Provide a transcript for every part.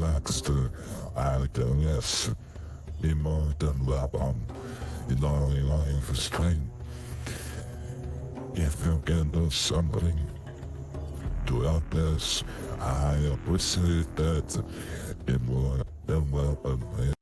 relaxed, I guess, more than welcome. Long for strain. If you can do something to help us, I appreciate that. More than welcome.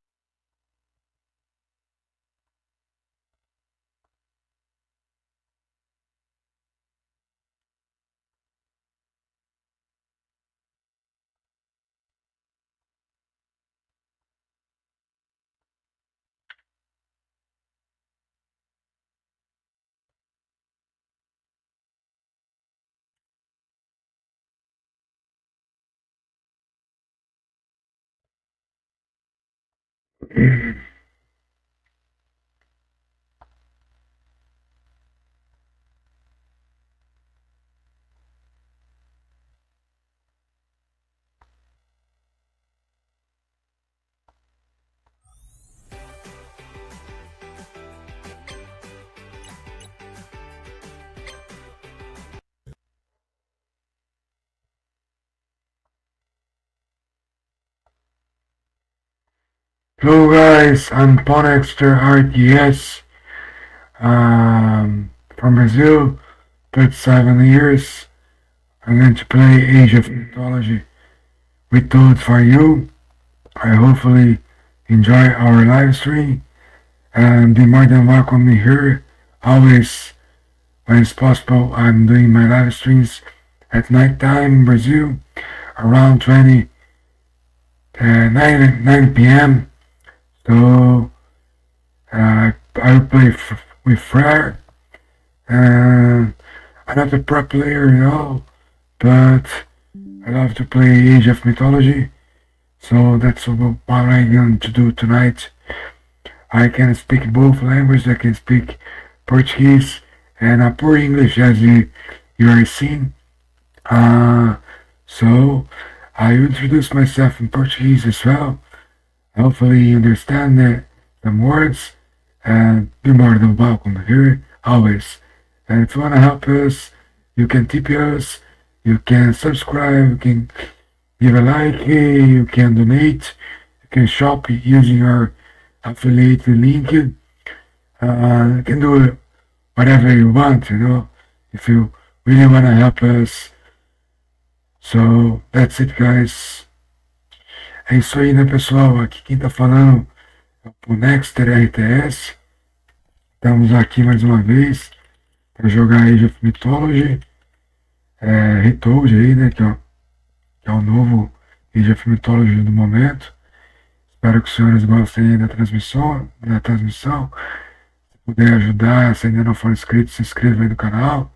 Hello guys, I'm Ponexter RTS, from Brazil, 37 years. I'm going to play Age of Mythology with Toad for you. I hopefully enjoy our live stream and be more than welcome here. Always, when it's possible, I'm doing my live streams at night time in Brazil, around 9 p.m. So I play with Frere. I'm not a pro player, but I love to play Age of Mythology. So that's what I'm going to do tonight. I can speak both languages. I can speak Portuguese and a poor English, as you are seeing. So I introduce myself in Portuguese as well. Hopefully you understand some words, and be more than welcome here, always. And if you want to help us, you can tip us, you can subscribe, you can give a like, you can donate, you can shop using our affiliate link. You can do whatever you want, if you really want to help us. So that's it, guys. É isso aí, né, pessoal? Aqui quem tá falando é o Ponexter RTS. Estamos aqui mais uma vez para jogar Age of Mythology. Retold aí, né, que é o novo Age of Mythology do momento. Espero que os senhores gostem aí da transmissão. Se puder ajudar, se ainda não for inscrito, se inscreva aí no canal.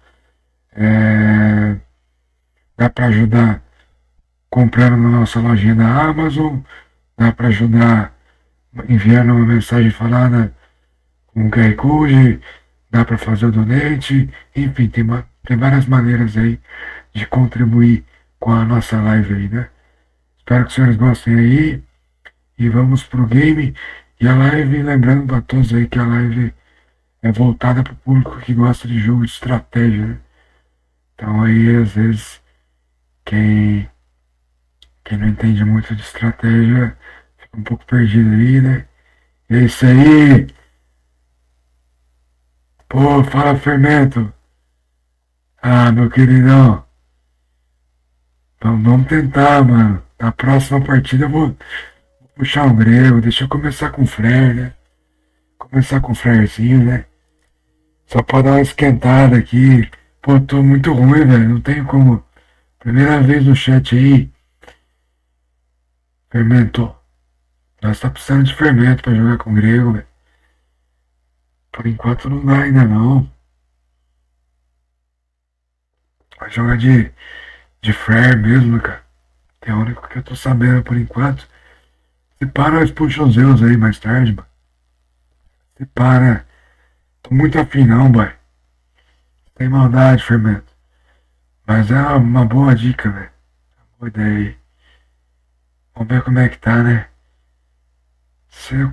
Dá para ajudar comprando na nossa lojinha da Amazon, dá para ajudar enviando uma mensagem falada com o QR Code, dá para fazer o donate, enfim, tem várias maneiras aí de contribuir com a nossa live aí, né? Espero que os senhores gostem aí e vamos pro game. E a live, lembrando para todos aí que a live é voltada para o público que gosta de jogo de estratégia, né? Então aí, às vezes, quem não entende muito de estratégia fica um pouco perdido aí, né? E é isso aí! Pô, fala Fermento! Ah, meu queridão! Então vamos tentar, mano. Na próxima partida eu vou puxar um grego. Deixa eu começar com o Flare, né? Começar com o Flarezinho, né? Só pra dar uma esquentada aqui. Pô, tô muito ruim, velho. Não tenho como. Primeira vez no chat aí. Fermento. Nós tá precisando de fermento pra jogar com grego, velho. Por enquanto não dá ainda não. Vai jogar de Flare mesmo, cara. É o único que eu tô sabendo por enquanto. Se para, nós puxa os Zeus aí mais tarde, mano. Se para. Tô muito afim não, boy. Tem maldade, fermento. Mas é uma boa dica, velho. Boa ideia aí. Vamos ver como é que tá, né? Se eu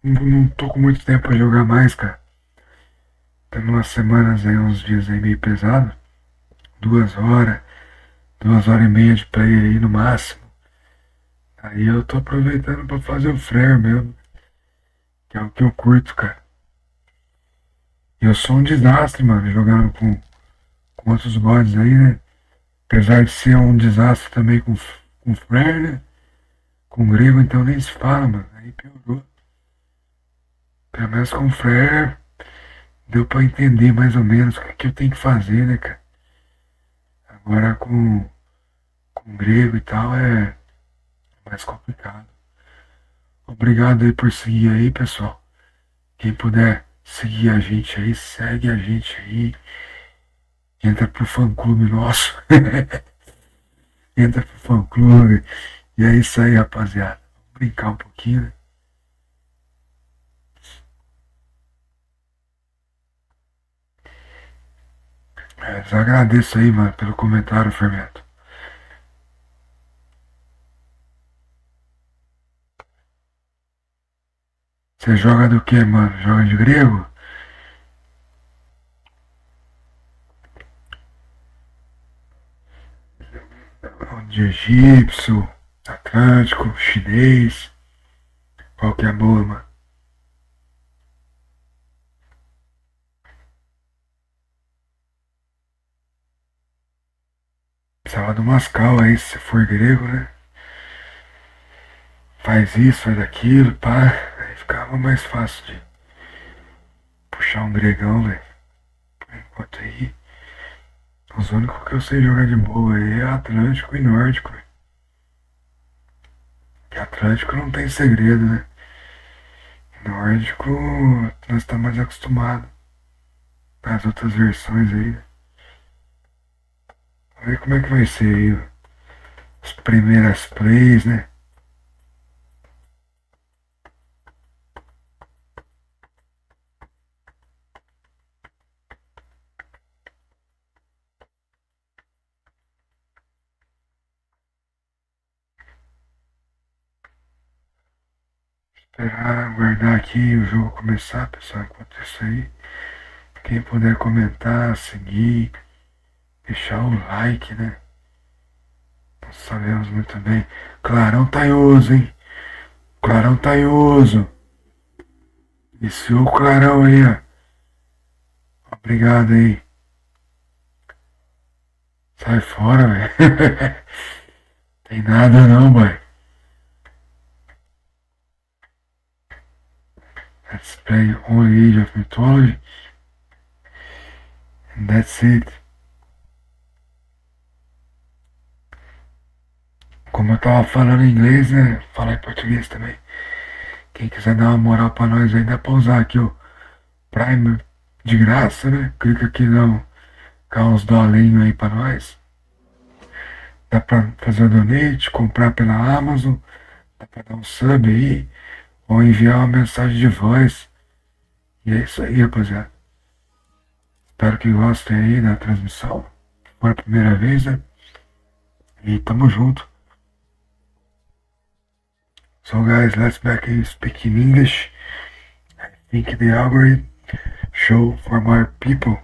não tô com muito tempo pra jogar mais, cara. Tem umas semanas aí, uns dias aí meio pesado. 2 horas e meia de play aí no máximo. Aí eu tô aproveitando pra fazer o flare mesmo, que é o que eu curto, cara. E eu sou um desastre, mano, jogando com outros gods aí, né? Apesar de ser um desastre também com flare, né? Com grego, então nem se fala, mano. Aí piorou. Pelo menos com flare deu pra entender mais ou menos o que eu tenho que fazer, né, cara? Agora com grego e tal é mais complicado. Obrigado aí por seguir aí, pessoal. Quem puder seguir a gente aí, segue a gente aí. Entra pro fã clube nosso. Entra pro fã clube. E é isso aí, rapaziada. Vamos brincar um pouquinho, né? Eu agradeço aí, mano, pelo comentário, Fermento. Você joga do que, mano? Joga de grego? De egípcio, atlântico, chinês. Qual que é a boa, mano? Precisava de umas cal aí, se for grego, né? Faz isso, faz aquilo, pá. Aí ficava mais fácil de puxar um gregão, velho. Por enquanto aí, os únicos que eu sei jogar de boa aí é Atlântico e Nórdico, velho. Que Atlântico não tem segredo, né? Nórdico, nós estamos mais acostumados com as outras versões aí, né? Vamos ver como é que vai ser aí, ó. As primeiras plays, né? Esperar, aguardar aqui o jogo começar, pessoal. Enquanto isso aí, quem puder comentar, seguir, deixar o like, né? Nós sabemos muito bem. Clarão Taioso, hein? Clarão Taioso. Iniciou o Clarão aí, ó. Obrigado aí. Sai fora, velho. Tem nada não, boy. Let's play only Age of Mythology. And that's it. Como eu tava falando em inglês, né? Falar em português também. Quem quiser dar uma moral pra nós aí, dá pra usar aqui o Prime de graça, né? Clica aqui não. Dá uns dolinhos aí pra nós. Dá pra fazer o donate, comprar pela Amazon. Dá pra dar um sub aí. Ou enviar uma mensagem de voz. E é isso aí, rapaziada. Espero que gostem aí da transmissão. Foi a primeira vez, né? E tamo junto. So guys, let's back in speak in English. I think the algorithm show for more people.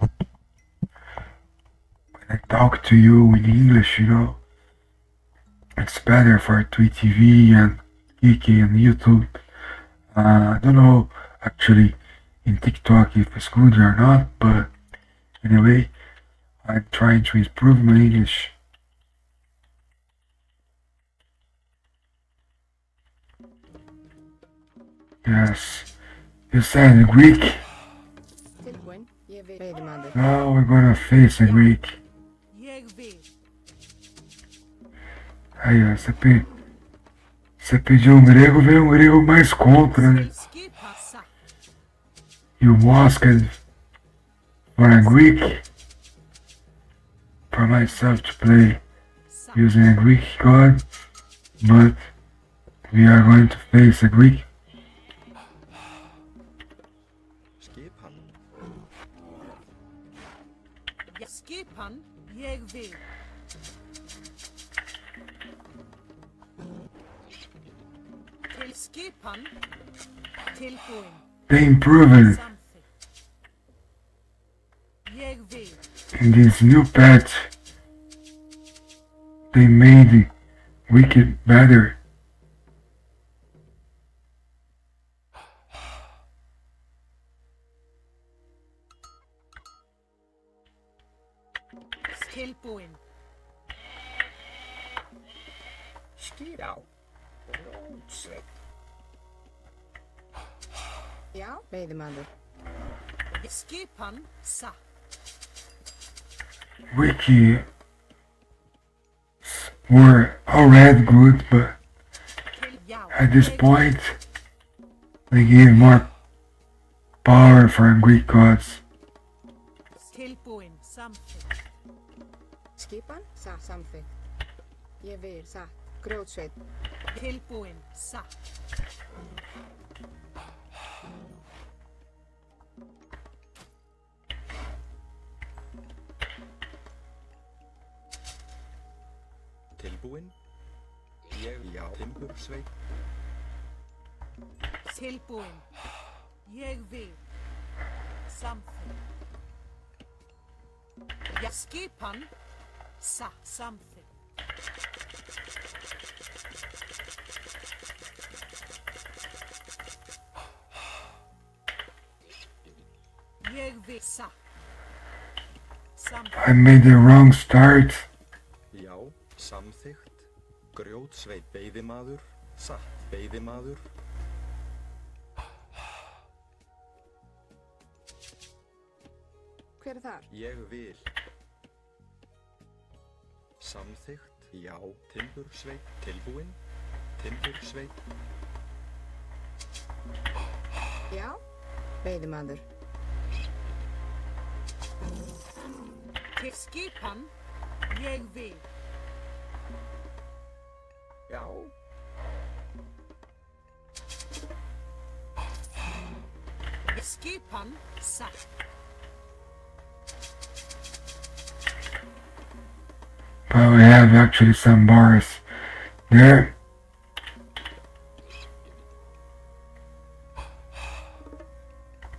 When I talk to you in English, you know, it's better for Twitch TV and Geeky and YouTube. I don't know actually in TikTok if it's good or not, but anyway, I'm trying to improve my English. Yes. You said Greek? Now we're gonna face a Greek. Aí, ó, você pediu um grego, veio um grego mais contra, né? You asked for a Greek for myself to play using a Greek god, but we are going to face a Greek. Skipan, ég vil. Til skipan, tilbúin. They improved Ég vil. in this new patch. They made Wicked better. Já. Rótsveit. Já, veiðimaður. Skipan, satt. Wiki were already good, but Til, já. at this point, they gave more power for Greek gods. Tilbúin, samþykkt. Skipan, satt, samþykkt. Ég vil, satt. Grjótsveit. Tilbúin, satt. Tilbúin? Já. Timbursveit? Tilbúin. Ég vil. Samþykkt. Já, skipan, satt, samþykkt. Ég vil, satt. Samþykkt. I made the wrong start. Já. Samþykkt? Grjótsveit veiðimaður? Satt veiðimaður? Hver er þar? Ég vil. Samþykkt? Já. Timbursveit? Tilbúin? Timbursveit? Já, veiðimaður. Til skipan, ég vil. Já. Skipan, satt. But we have actually some bars there.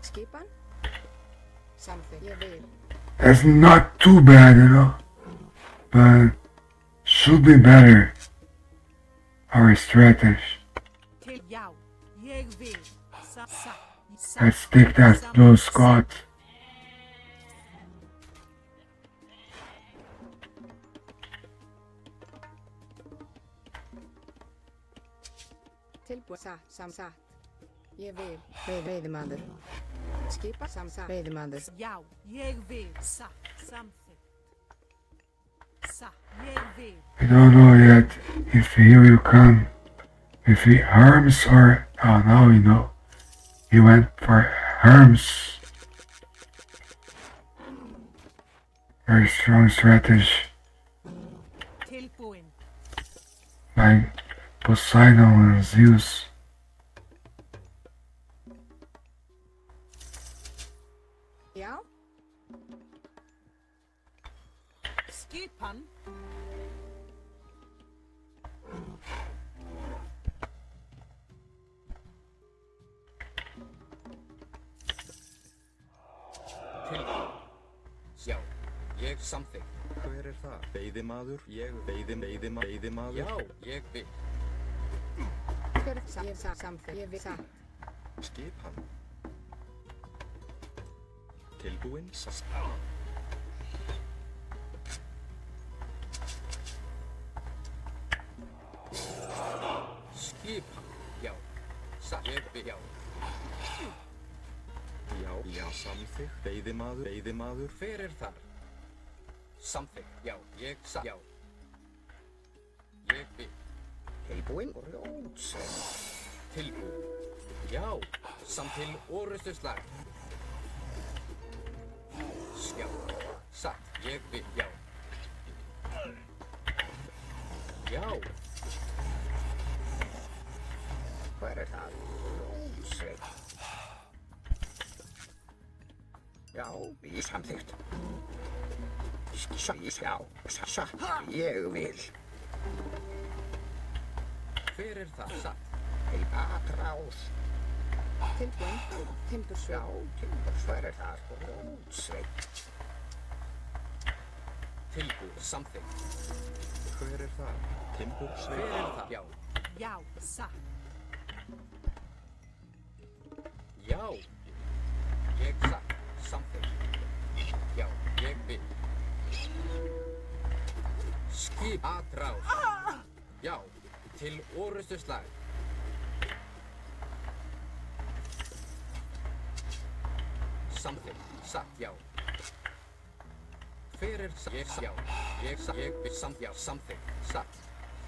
Skipan? Samþykkt. Ég vil. That's not too bad, you know, but should be better. Our strategy. Til, já. Ég vil. Satt. Let's take that those Scots. Tilbúin, satt, satt. Ég vil. Veiðimaður. Skipan, satt. Veiðimaður. Já, ég vil. Satt, samþykkt. Satt, ég vil. We don't know yet if he will come with the arms or... Oh, now we know. He went for arms. Very strong strategy Tilbúin. by Poseidon and Zeus. Já, Skipan. Já, ég samþykkt. Hver er það? Veiðimaður? Ég veiðimaður? Já, ég vil. hver er satt? Ég satt, samþykkt. Ég vil, satt. Skipan? Tilbúin? Satt. Skipan. Já. Satt. Ég vil. Já. Já, samþykkt. Veiðimaður? Hver er þar? Samþykkt. Já, ég satt. Já. Ég vil. Tilbúin. Grjótsveit. Tilbúin. Já. Samt til orustuslag. Já. Satt. Ég vil. Já. Já. Hver er það? Grjótsveit. Já, ég samþykkt. Satt. Ég vil. Hver er það? Satt. Heipatrás. Tilbúin. Timbursveit. Já, timbursveit er það. Grjótsveit. Tilbúin. Samþykkt. Hver er það? Hver Timbursveit? er það? Já. Já, satt. Já. Ég satt. Samþykkt. Já, ég vil. Skipatrás. Já. til orustuslag. Samþykkt, satt, já. Fyrir, ég, já. Ég, já, samþykkt, satt.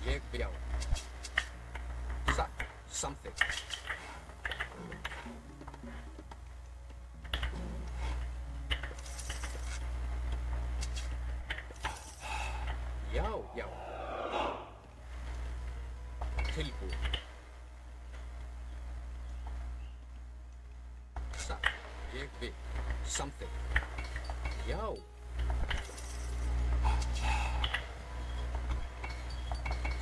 Ég, já. Satt, samþykkt. Já, já. Tilbúið. Satt, ég vil. Samþykkt. Já.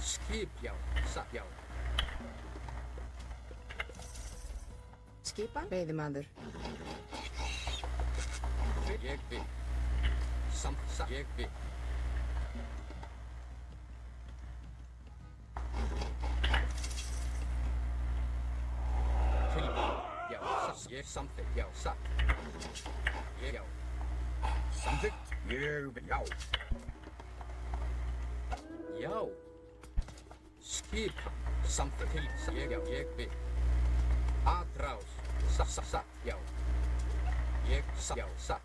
Skip, já. Satt, já. Skipan, veiðimaður. Ég vil. Satt, ég vil. Ég samþykkt, já, satt. Ég, já. Samþykkt, ég vil, já. Já. Skipan, samþykkt, ég, já, ég vil. Atrás, satt, já. Ég, já, satt.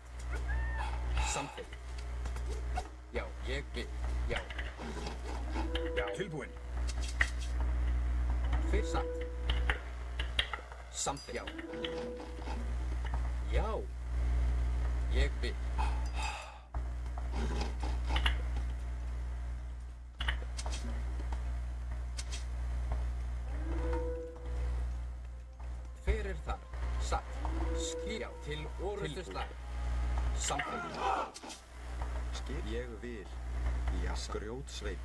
Samþykkt. Já, ég vil, já. Já. Tilbúinn. Fyrir satt. Samþykkt, já. Já. Ég vil. Fyrir þar, satt, skýr, til orustuslag. Samþykkt. Skip, ég vil. Já, grjótsveip.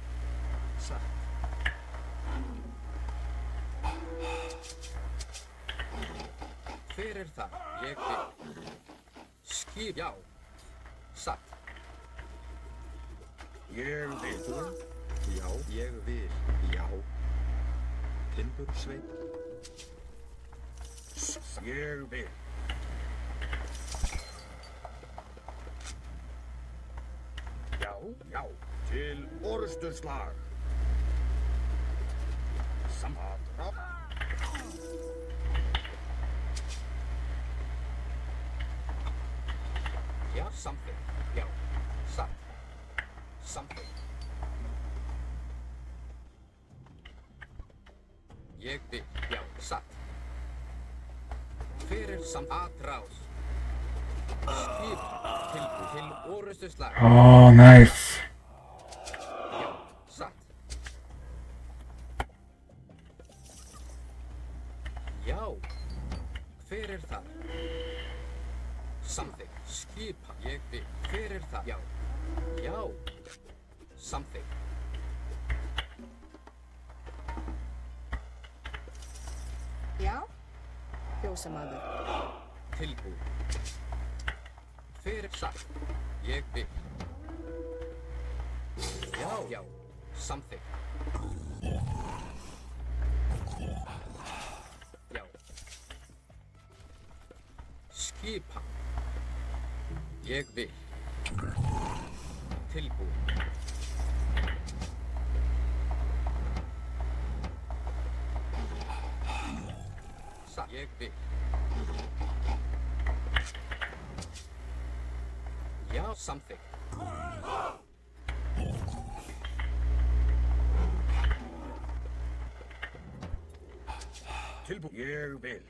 Satt. Fyrir það, ég vil. Skýr, já. Satt. Ég vil. Já, ég vil. Já. Timbursveip. Ég vil. Já, já. Til orustuslag. Samhatra. Já, samþykkt, já, satt, samþykkt. Ég vil, já, satt. Fyrir atrás. Skip, tilbúið, til orustuslag. Oh, nice. Já, satt. Já, fyrir það. Samþykkt. Skipan, ég vil. Fyrir það, já. Já. Samþykkt. Já. Fjósamaður. Tilbúið. Fyrir satt. Ég vil. Já, já. Samþykkt. Já. Skipan. Ég vil. Tilbúið. Satt. Ég vil. Já, samþykkt. Tilbúið. Ég vil.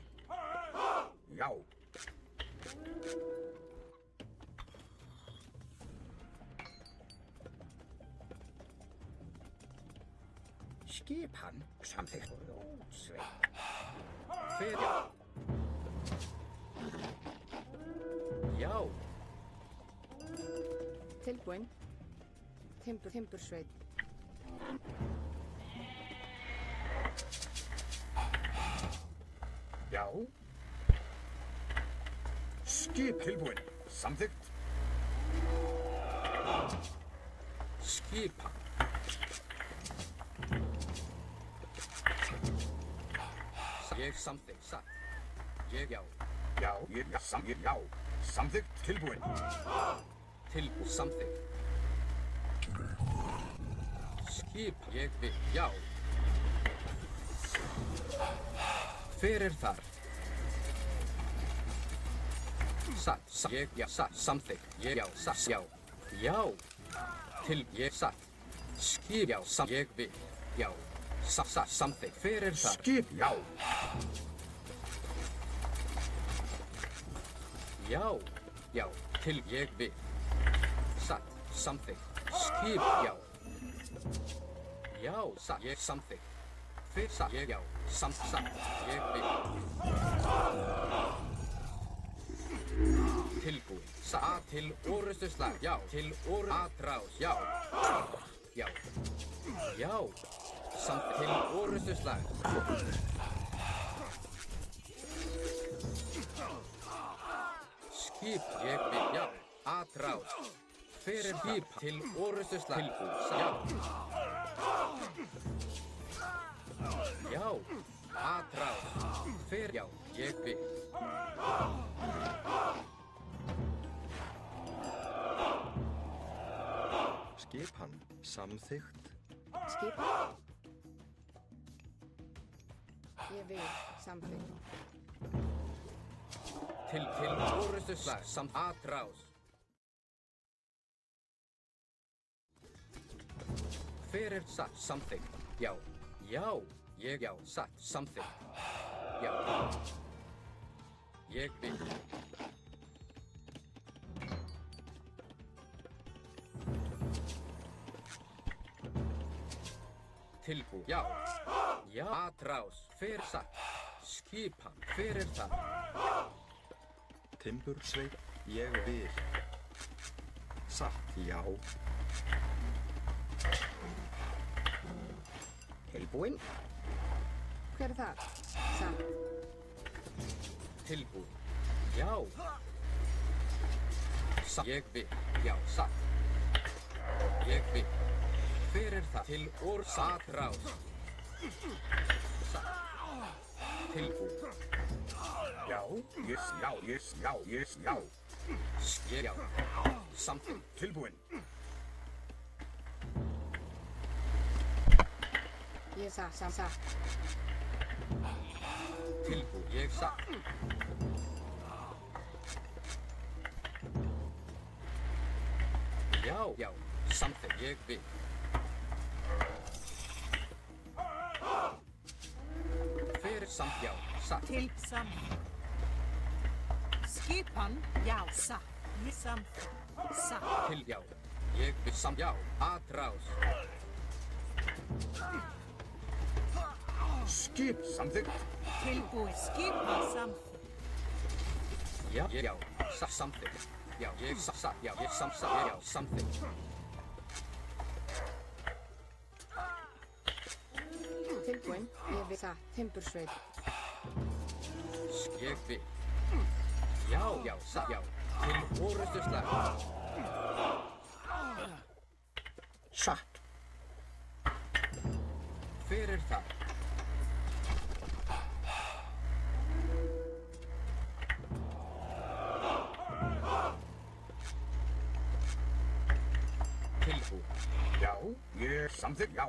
Já. Skipan, samþykkt. Grjótsveip. Fyrir, já. Já. Tilbúinn. Timbursveit. Já. Skip tilbúinn. Samþykkt. Skipan. Ég samþykkt, satt. Ég, já. Já, já. Samþykkt tilbúinn. Tilbúið, samþykkt. Skip, ég vil, já. Hver er þar? Satt, ég, já, satt, samþykkt, ég, já, satt, já, já, til, ég, satt, skip, já, ég vil, já, satt, samþykkt, hver er þar? Skip, já. Já, já, til, ég vil, satt, samþykkt, skip, já, já, satt, ég, samþykkt, hver, satt, ég, já, satt, ég vil. Tilbúin, satt, til orustuslag, já, til atrás, já, já, já, samt til orustuslag. Skip, ég vil, já, atrás, hver er skip, til orustuslag, tilbúin, já, já, atrás, hver, já, ég vil. Skipan samþykkt. Skipan. Ég vil, samþykkt. Til orustuslag, samt atrás. Hver er satt, samþykkt, já, já, ég, já, satt, samþykkt, já, ég vil. Tilbúin, já, já, atrás, hver satt, skipan, hver er það? Timbursveit, ég vil. Satt, já. Tilbúin, Hver er það? Satt. tilbúin, já, satt, ég vil, já, satt, ég vil. Hver er það? Til atrás, satt, tilbúin, Já, já. já, samþykkt, Tilbúin. Ég satt. tilbúin, ég satt. Já, já, samþykkt, ég vil. Hver er samt, já, satt, Til samþykkt. Skipan, já, satt. Ég samþykkt. Satt. til, já, ég vil, samt, já, atrás. Skip samþykkt. Tilbúið. Skipan samþykkt. Já, ég, já, satt, samþykkt. Já, ég, satt, já, ég, satt, já, samþykkt. Tilbúin. Ég vil, satt. Timbursveit. Ég vil. Já, já, satt, já, til orustuslag. Satt. Hver er það? Tilbúin, Já, ég samþykkt, já.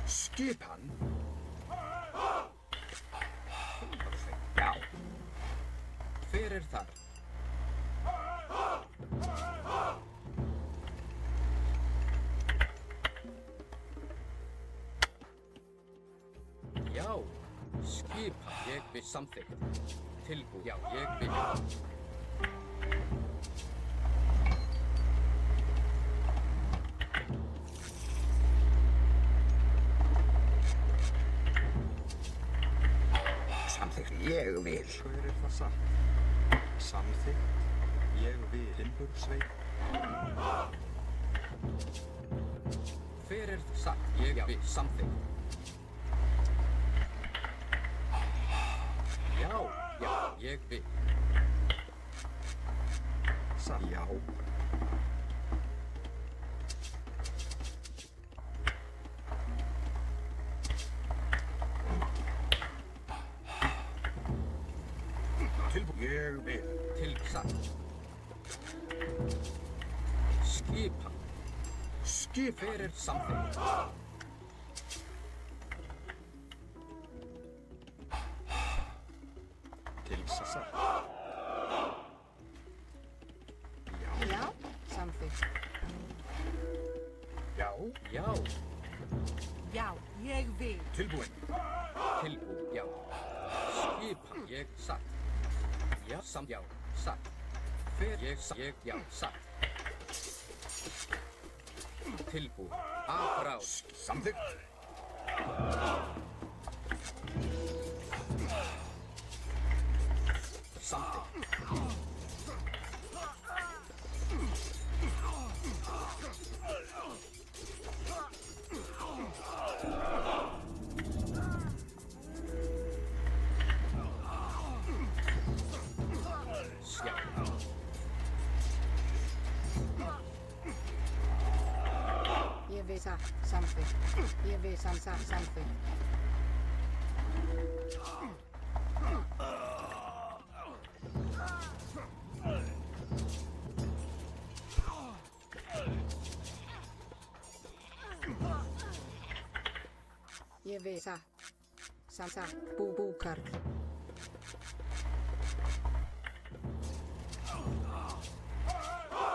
Skipan. Já. hver er það? Já, skipan, ég vil, samþykkt. Tilbúin, já, ég vil. Samþykkt, ég vil. Hver er það satt? Samþykkt, ég vil. Timbursveit, Hver er satt, ég vil, samþykkt. Já, já, ég vil. satt, já. Tilbúin, ég vil. Til satt. Skipan, Skip. hver er samþykkt? Til satt. Já, samþykkt. Já, Já, Já, ég vil. tilbúin. tilbúið, já. Skipan, ég satt. Já, já, satt. Fer, ég, já, satt. Tilbúið, afrás, Samþykkt. samþykkt. Já, Ég vil samþykkt. Ég vil samþykkt. Ég vil satt. Búkarl.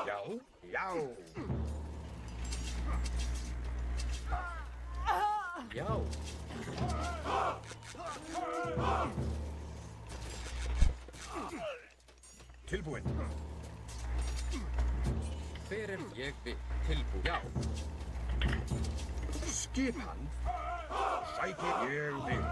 Já, já. já, Tilbúin. fyrir, ég vil. Tilbúið, já. Skipan. Sækir ég vil.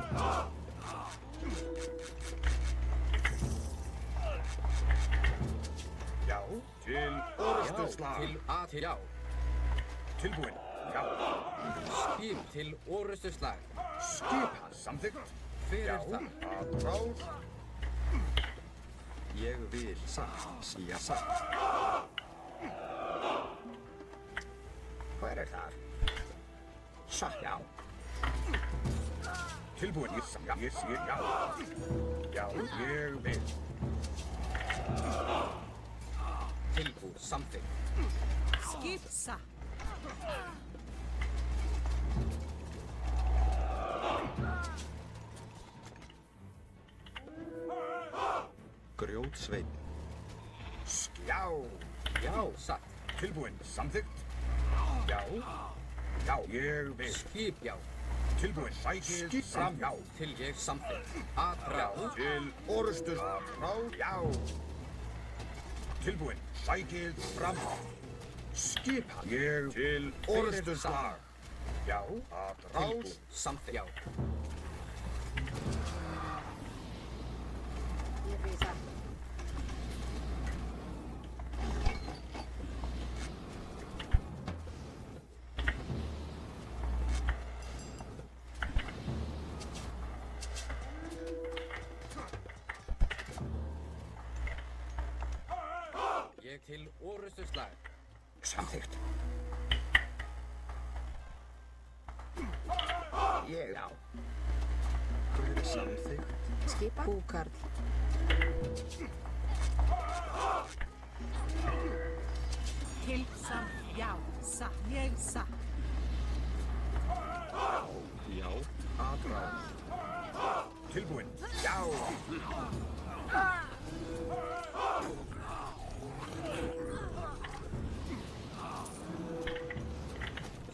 Já, til Já, orustuslag. til að, til, já. Tilbúin. Já, Skip til orustuslag. skipan. Samþykkt. Fyrir Já, það. að ráð. Ég vil satt. Já, satt. Hver er þar? Satt, já. Tilbúin. Ég sé já. Já, ég vil. Tilbúið, samþykkt. Skip satt. Grjótsveinn. Já, Já, satt. tilbúin. Samþykkt. Já, já, ég vil. Skip, já. Tilbúin. Sækir fram. Já, Til ég samþykkt. Aðrás. til orustus. Ráð. Já. Tilbúin. Sækir fram. Skipan. Ég til orustuslag. Já, að ráð. Tilbúið, samþykkt. Já. Ég vil satt. Ég til orustuslag. Samþykkt. Ég á. Samþykkt. Skipa. Búkarl. Til samt. Já, satt. Ég satt. Já, að ráð. Tilbúin. Já.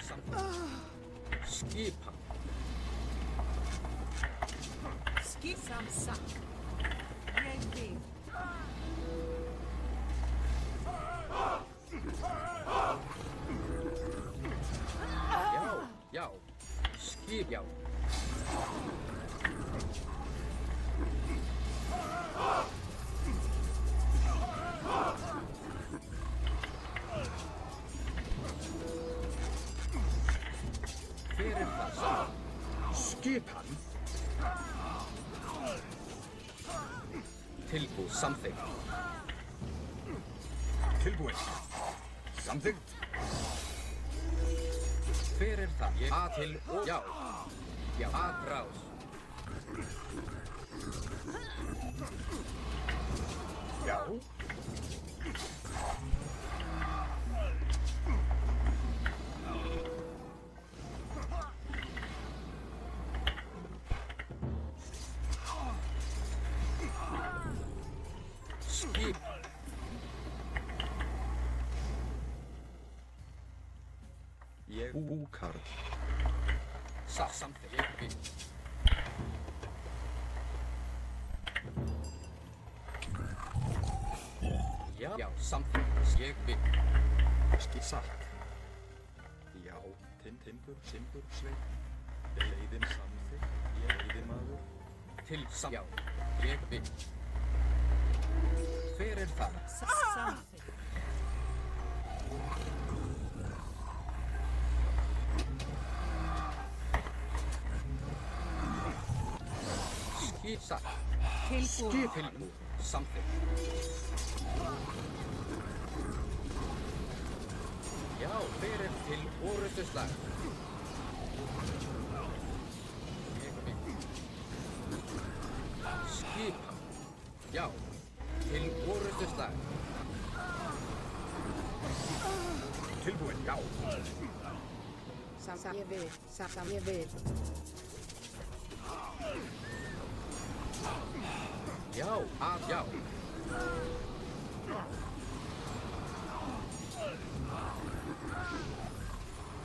Samþykkt. Skipan. Skip samt satt. Ég vil. Já, já. Skip, já. Fyrir það saman. Skipan. Tilbúið, samþykkt. Tilbúin. Samþykkt. Fyrir það. Ég að til og já. Já, aðrás. Já. Búkarl. Satt, samþykkt. Ég vil. Já, samþykkt. Ég vil. Satt. Já, timbur, sveit. Leiðin samþykkt. Ég veiðimaður. Já, ég vil. Hver er það? Something. Satt. Tilbúin. Tilbúin. Samþykkt. Já, hver er til orrustuslag? Ég vil. Skipan. Já, til orrustuslag. Tilbúin, já. Ég vil. Ég vil. Já, já.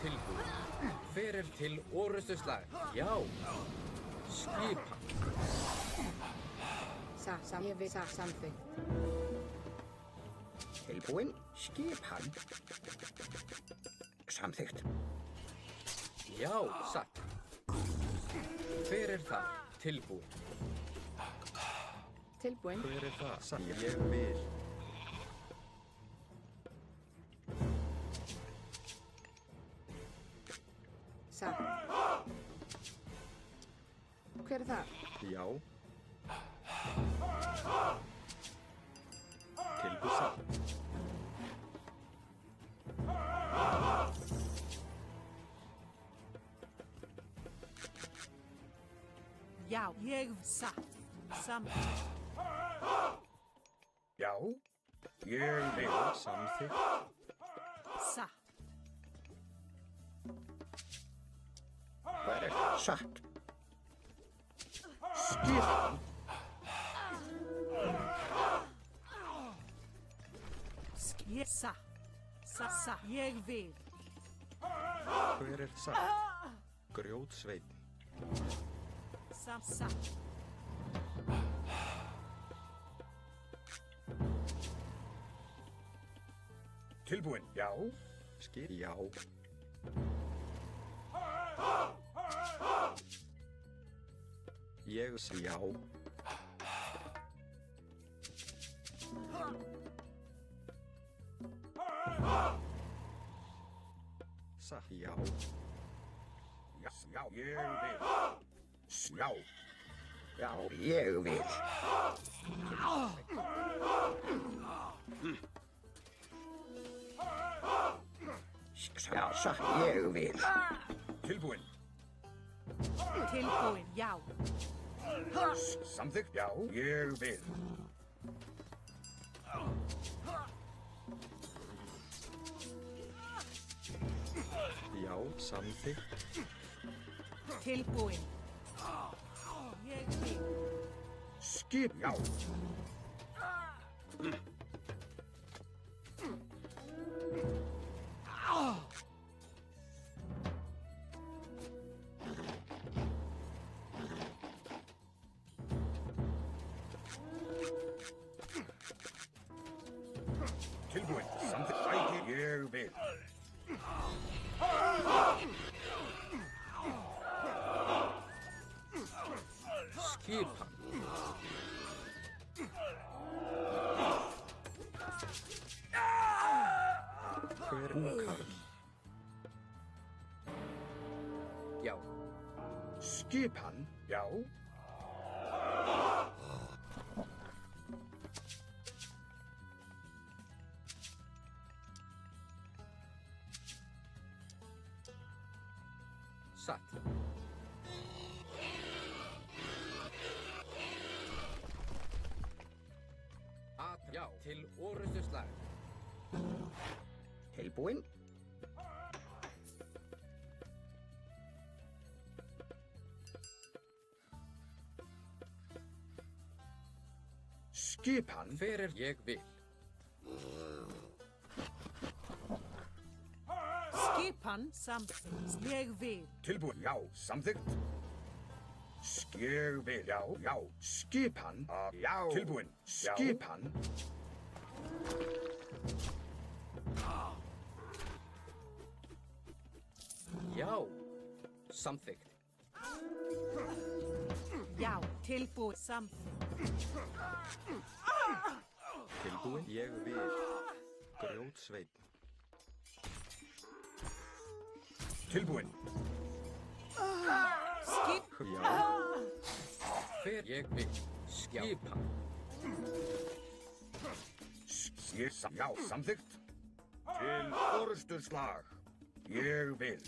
Tilbúin. Hver er til orrustuslag? Já. Skipan. Ég vil. Samþykkt. Tilbúin, skipan. Samþykkt. Já, satt. Hver er það? Tilbúin. Tilbúin. Hver er það? Satt. Ég vil. Hver er það? Já. Tilbúin satt. Já, ég satt. Something. Já. Ég vil. Samþykkt. Satt. Hvað er satt? Skipan. Ég satt. Satt. Ég vil. Hver er satt? Grjótsveit. Satt. Tilbúin, já. Já. Ég já. Satt. Já. Já, ég vil. Já. Já, ég vil. Já, satt, ég vil. Tilbúin. Tilbúin. Já. Samþykkt, já, ég vil. Já, samþykkt. Tilbúin. Ég vil. Skip, já. Tilbúin, samþykkt, ætti, ég vil. Skipan. Hver er Búkarl? Já. Skipan, já. Satt. Já, til orrustuslag. Tilbúin. Skipan, Hver er ég vil? Skip. Skipan samþykkt. Ég vil. Tilbúin, já, samþykkt. Ég vil, já, já. Skipan, já. Tilbúin, skipan. Já, samþykkt. Já, tilbúið samþykkt. Tilbúin. Ég vil. Grjótsveinn. Tilbúin. Skip. Já. Hver ég vil. Skipan. Já, samþykkt. Til orustuslag. Ég vil.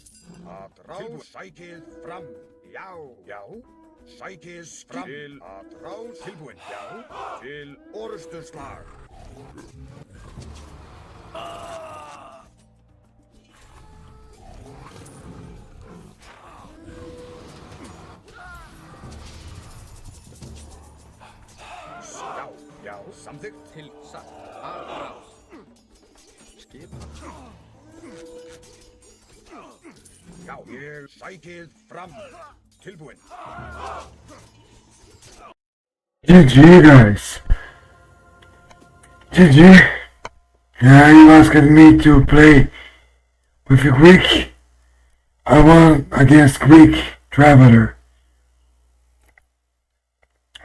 Að rás sækið fram. Já, já. Sækið fram. Til að rás. Tilbúin. Já. Til orustuslag. Já, já, samþykkt. Til satt. Að rás. Skipan. Já, ég sækið fram. Tilbúin. GG, guys. GG. Yeah, you asked me to play with a Greek. I won against Greek Traveler.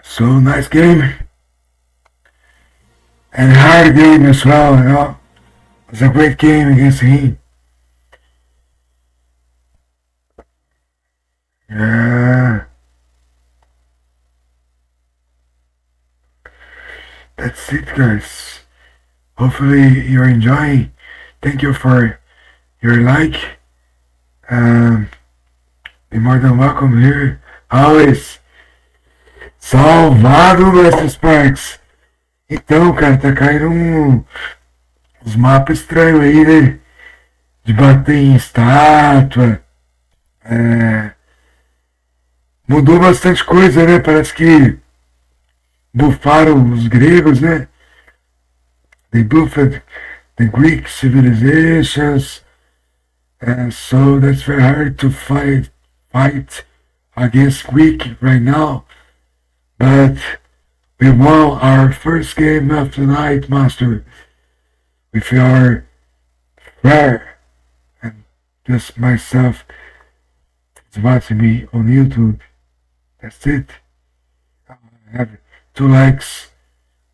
So nice game. And hard game as well, you know. It was a great game against him. Yeah. That's it, guys. Hopefully you're enjoying. Thank you for your like. Be more than welcome here. Always. Salvado, Mestre Sparks. Então, cara, tá caindo uns mapas estranhos aí, né? De bater em estátua. Mudou bastante coisa, né? Parece que bufaram os gregos, né? They buffed the Greek civilizations. So that's very hard to fight against Greek right now. But we won our first game of the night, Master. With your prayer. And just myself is watching me on YouTube. That's it. I have 2 likes.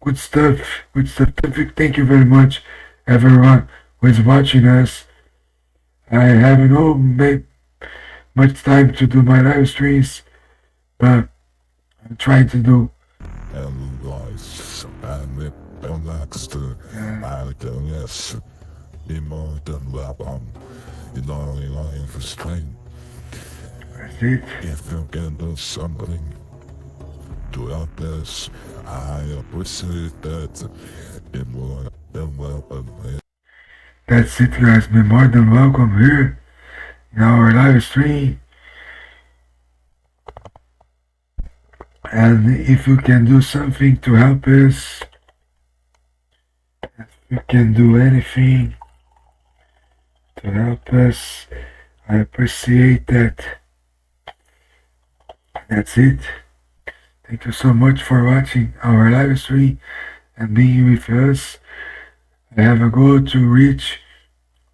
Good stuff. Good stuff. Thank you very much, everyone who is watching us. I haven't much time to do my live streams, but I'm trying to do. And lies and it relaxed. I guess be more than welcome. You know, lying for strength. That's it. If you can do something to help us, I appreciate that. Be more than welcome. That's it, guys. Be more than welcome here in our live stream. And if you can do something to help us, if you can do anything to help us, I appreciate that. That's it. Thank you so much for watching our live stream and being with us. I have a goal to reach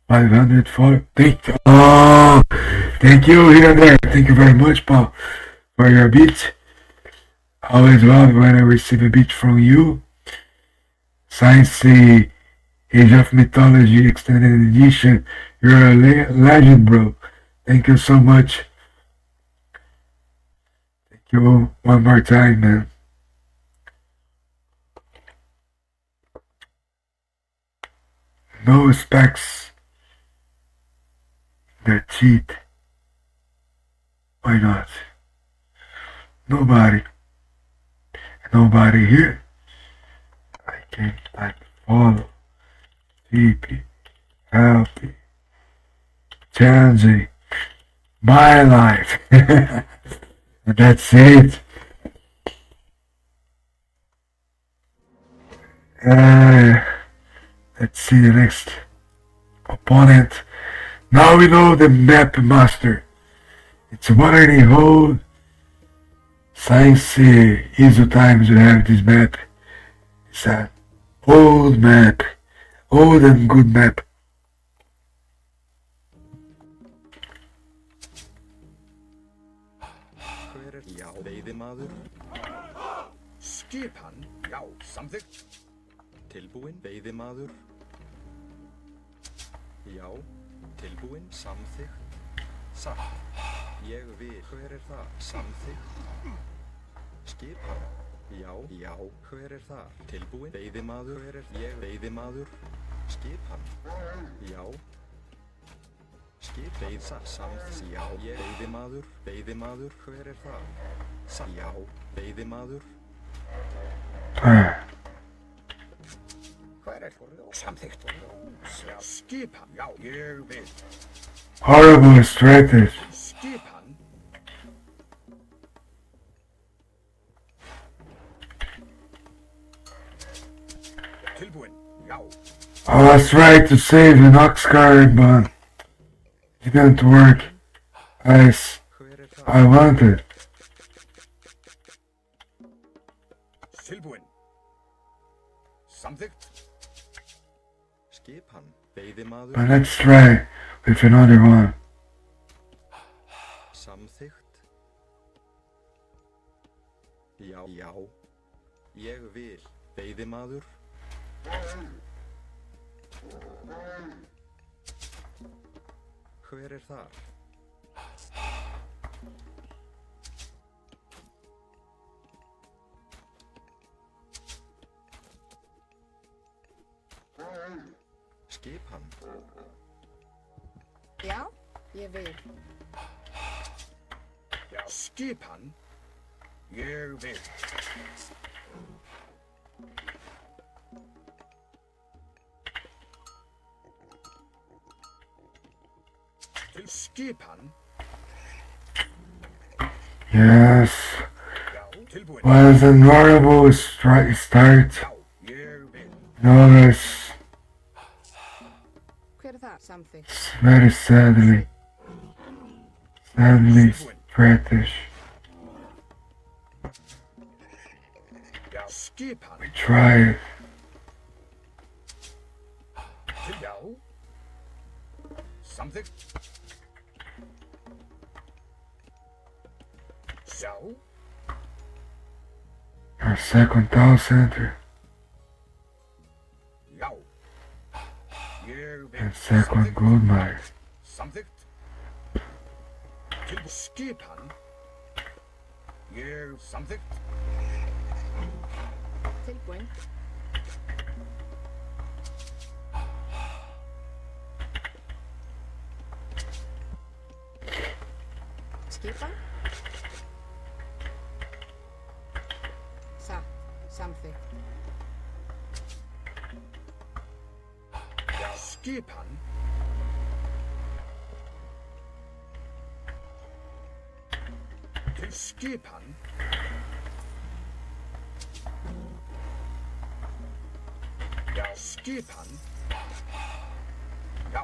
500 followers. Thank you here and there. Thank you very much, Paul, for your beat. Always love when I receive a beat from you. Science Age of Mythology Extended Edition. You're a legend, bro. Thank you so much. Thank you one more time, man. No specs that cheat. Why not? Nobody here. I can type follow, TP, healthy, challenging my life. And that's it. Let's see the next opponent Now we know the map master. It's wondering how science ISO times we have this map. It's an old map. Old and good map. Hver er, já, veiðimaður. Skipan, já, samþykkt. Tilbúinn, veiðimaður. Já, tilbúinn, samþykkt. Satt, ég vil, hver er það? Samþykkt. Skipan, já, já, hver er það? Tilbúinn, veiðimaður, hver er ég? Veiðimaður. Skipan, já. Skip, samþykkt, já, ég. Veiðimaður, veiðimaður, hver er það? Já, veiðimaður. Hver er samþykkt? Skipan, já, ég vil. Horrible strategy. Skipan. Tilbúinn, já. I was trying to save an ox cart, but it didn't work as Hver er það? I wanted. Tilbúinn. Samþykkt. Skipan, veiðimaður. But let's try with another one. Samþykkt. Já, já. Ég vil, veiðimaður. Hver er þar? Skipan. Já, ég vil. Já. Skipan. Ég vil. Til skipan. Yes, Já, tilbúinn. was a horrible start. Já, ég vil. Notice Hver er það? Samþykkt. very sadly British. Já, skipan. Try it. Til já. Samþykkt. Já. Our second town center Já. Ég vil. and second gold mine. Samþykkt. Til skipan. Ég samþykkt. Tilbúinn. Skipan. Satt. Samþykkt. Já, skipan. Til skipan. Já, skipan. Já.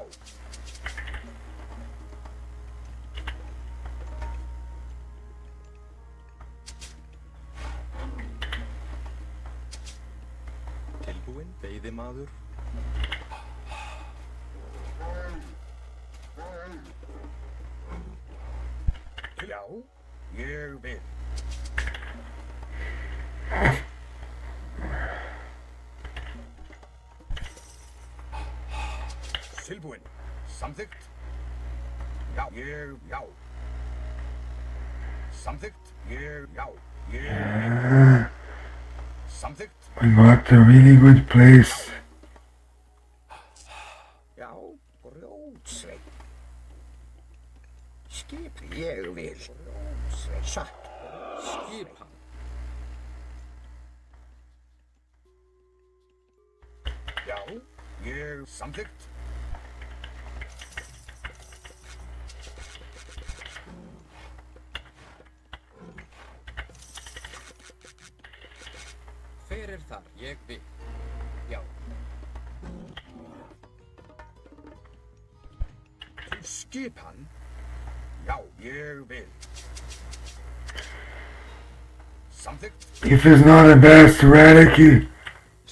Tilbúinn, veiðimaður. Já, ég vil. Tilbúinn, samþykkt. Já, ég, já. Samþykkt, ég, já. Ég, samþykkt. We got a really good place. Já, grjótsveit. Skip, ég vil. Grjótsveit, satt. Skipan. Já, ég, samþykkt. Hver er þar? Ég vil. Já. Til Skipan. Já, ég vil. Samþykkt. If it's not the best relic,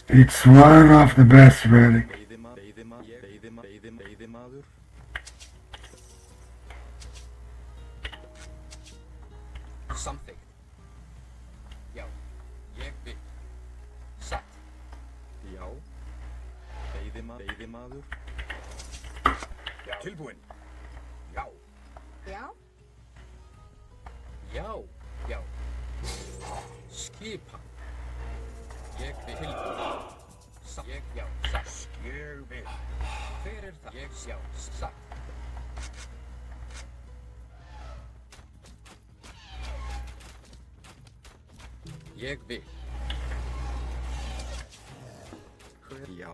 it's one of the best relic. Veiðimaður. Samþykkt. Já, ég vil. Satt. Já. Veiðimaður. Já. Tilbúin. Já. Já. Já, já. Skipan. Ég vil tilbúin. Ég, já, satt. Ég vil. Hver er það? Ég, já, satt. Ég vil. Já.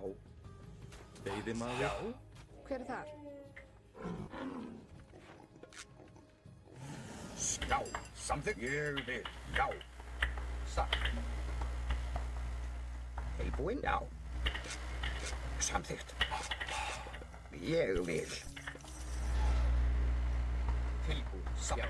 Veiðimaður. Já. Hver er þar? Já. Samþykkt. Ég vil. Já. Satt. Tilbúin. Já. Samþykkt. Ég vil. Tilbúin. Satt. Já.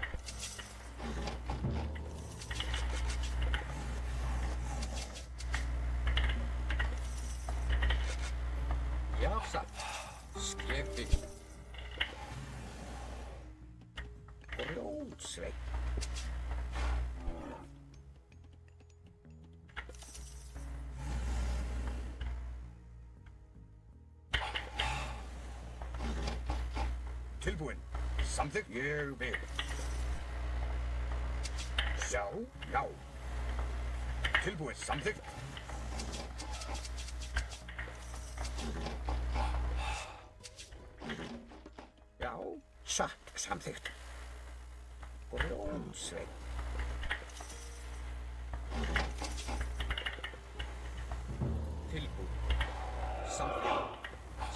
Já, satt. Ég vil. Grjótsveit. Tilbúin. Samþykkt. Ég vil. Já. Já. Tilbúin. Samþykkt. Já. Satt. Samþykkt. Grjótsveit. Tilbúin. Samþykkt.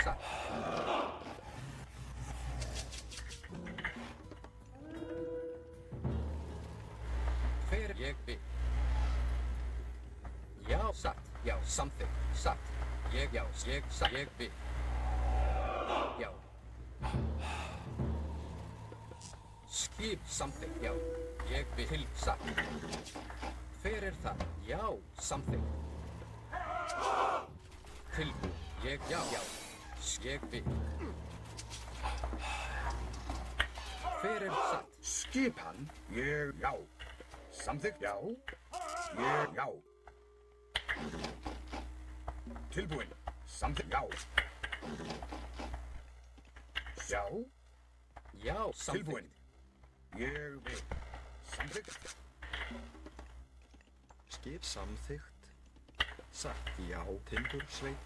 Satt. Hver ég vil. Já, satt. Já, samþykkt. Satt. Ég, já, ég, satt. Ég vil. Já. Skip samþykkt. Já. Ég vil. Til. Satt. Hver er það? Já, samþykkt. Tilbúin. Ég, já, já. Ég vil. Hver er satt? Skipan. Ég. Já. Samþykkt. Já. Ég. Já. Tilbúin. Samþykkt. Já. Já. Já, samþykkt. Tilbúin. Ég vil. Samþykkt. Skip samþykkt. Satt. Já. Timbursveit.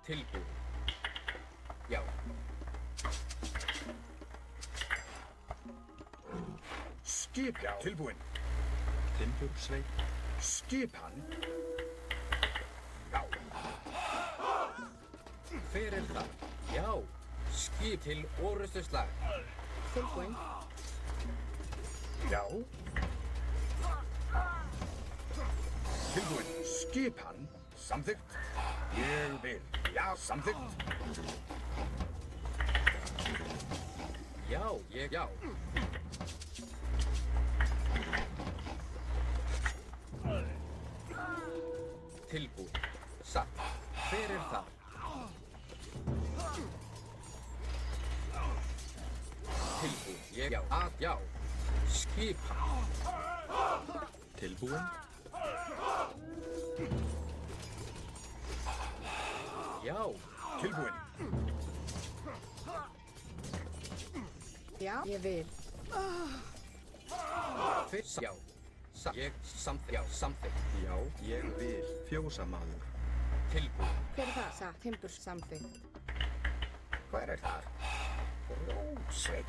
Tilbúin. Já. Skip. Já. Tilbúin. Timbursveit. Skipan. Já. Hver er það? Já. Skip til orustuslag. Tilbúin. Já. Tilbúin. Skipan. Samþykkt. Ég vil. Já. Samþykkt. Já, ég, já. Tilbúin. Satt. Hver er það? Tilbúin. Ég, já, að, já. Skipan. Tilbúin. Já. Tilbúin. Já. Ég vil. Hver, já. Satt. Ég, samþykkt. Já, samþykkt. Já. Ég vil. Fjósamaður. Tilbúin. Hver er það? Satt. Timbur samþykkt. Hver er það? Grjótsveit.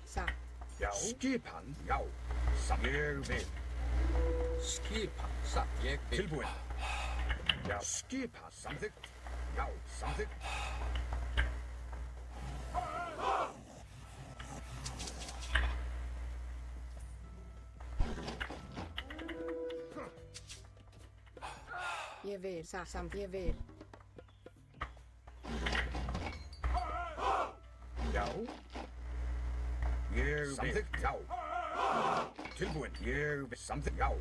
Satt. Já. Skipan. Já. Ég vil. Skipan. Satt. Ég vil. Tilbúin. Já. Skipan. Samþykkt. Já. Samþykkt. Ég vil, samt ég vil. Já. Ég vil. Samþykkt, já. Tilbúin. Ég vil. Samþykkt, já.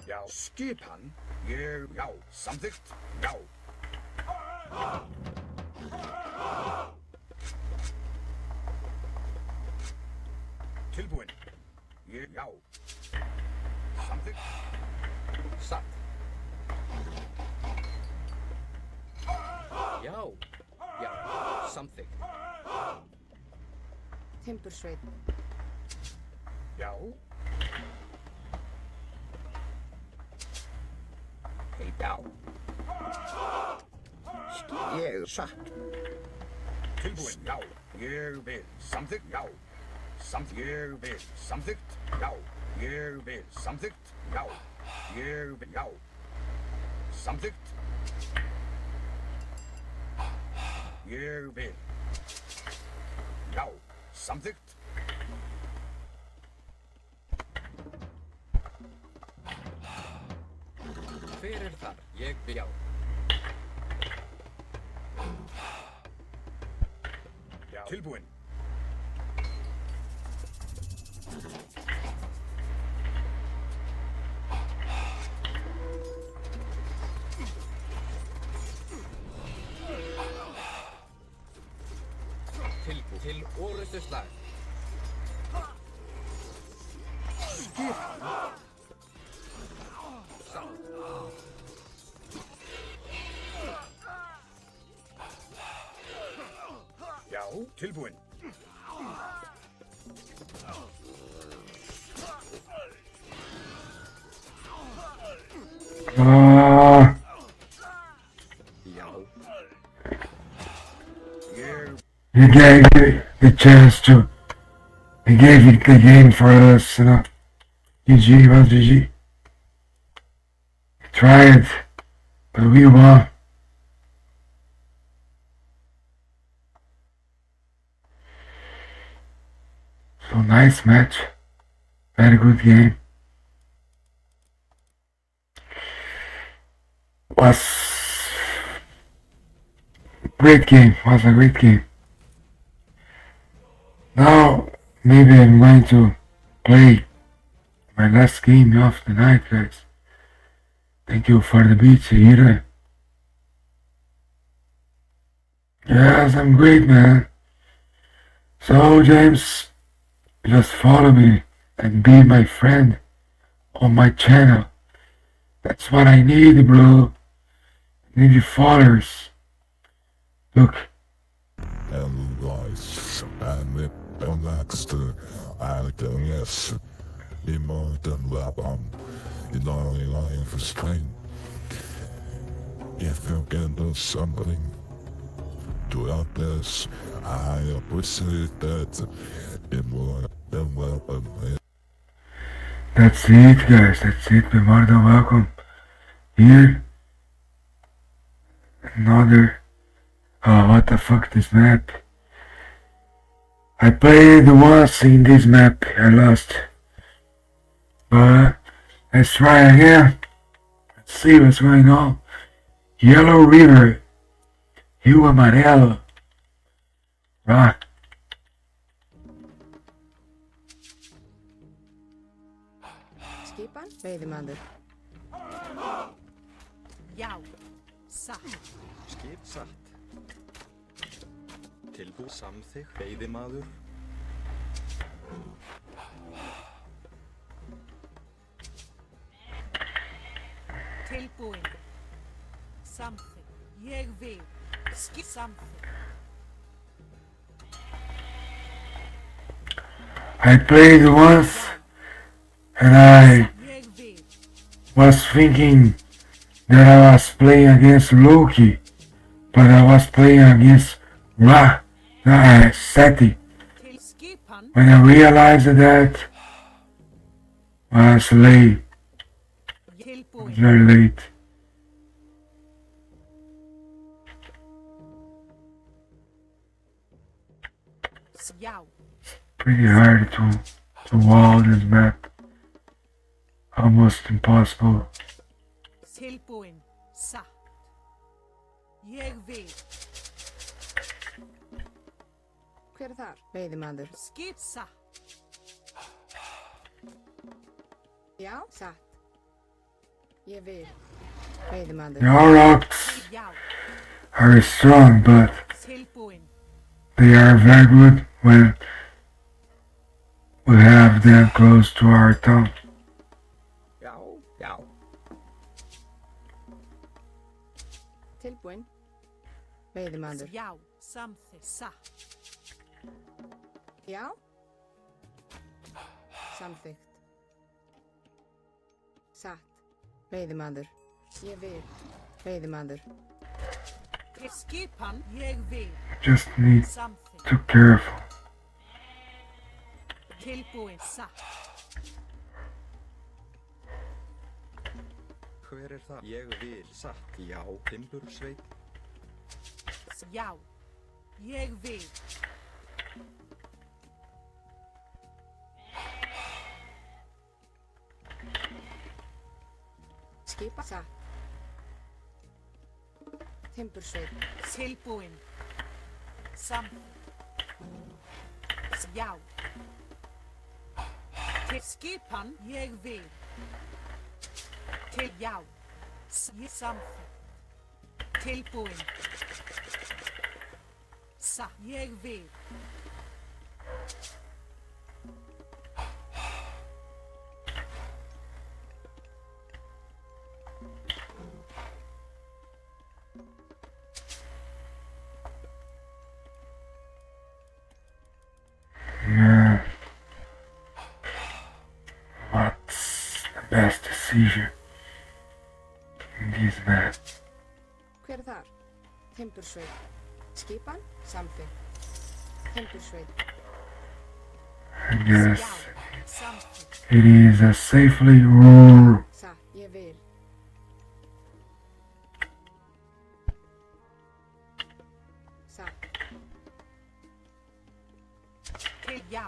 Já. Skipan. Ég, já. Samþykkt, já. Tilbúin. Ég, já. Samþykkt. Satt. Já. Já. Samþykkt. Timbursveit. Já. Hei, já. Ég satt. Tilbúin, já. Ég vil. Samþykkt, já. Ég vil. Samþykkt, já. Ég vil. Samþykkt, já. Ég vil, já. Samþykkt. Ég vil. Já. Samþykkt. Hver er þar? Ég vil, já. Já. Tilbúin. Til orustu slag. Satt. Já. Tilbúin. Ah, Já. Ég, you gave me the chance to. He gave you the game for us, you know. GG, well, GG. You tried, but we won. So nice match. Very good game. Was great game. Was a great game. Now maybe I'm going to play my last game of the night, guys. Thank you for the beats here. Yes, I'm great, man. So James, just follow me and be my friend on my channel. That's what I need, bro. I need your followers. Look, Hello guys, I'm Baxter. I can yes, in more than weapon, in only line for strength. If you can do something to help this, I appreciate that. In more than weapon. that's it, guys. That's it. Be more than welcome. Here, another. Oh, what the fuck, this map? I played once in this map. I lost. But let's try again. Let's see what's going on. Yellow River. Rio Amarelo. Rock. Skipan. Veiðimaður. Já. Satt. Skip satt. Tilbú samþykkt. Veiðimaður. Tilbúin. Samþykkt. Ég vil. Samþykkt. I played once and I Ég vil. was thinking that I was playing against Loki, but I was playing against Seti. Til skipan. When I realized that was late, Tilbúin. very late. Já. Pretty hard to wall this map. almost impossible. Tilbúin. Satt. Ég vil. Hver er þar? Veiðimaður. Skip. Satt. Já, satt. Ég vil. Veiðimaður. Your rocks Já. are strong, but Tilbúin. they are very good when we have them close to our town. Já, já. Tilbúin. Veiðimaður. Já. Samþykkt. Satt. Já. Samþykkt. Satt. Veiðimaður. Ég vil. Veiðimaður. Til skipan. Ég vil. Just need Samþykkt. to be careful. Tilbúin. Satt. Hver er það? Ég vil. Satt. Já. Timbursveit. Já. Ég vil. Skipa. Satt. Timbursveit. Tilbúin. Samþykkt. Já. Til skipan. Ég vil. Til já. Samþykkt. Tilbúin. Satt. Ég vil. Yeah. What's the best decision in this match? Hver er þar? Timbursveit. Skipan. Samþykkt. Timbursveit. I guess Já. Samþykkt. it is a safely roar. Satt. Ég vil. Satt. Til já.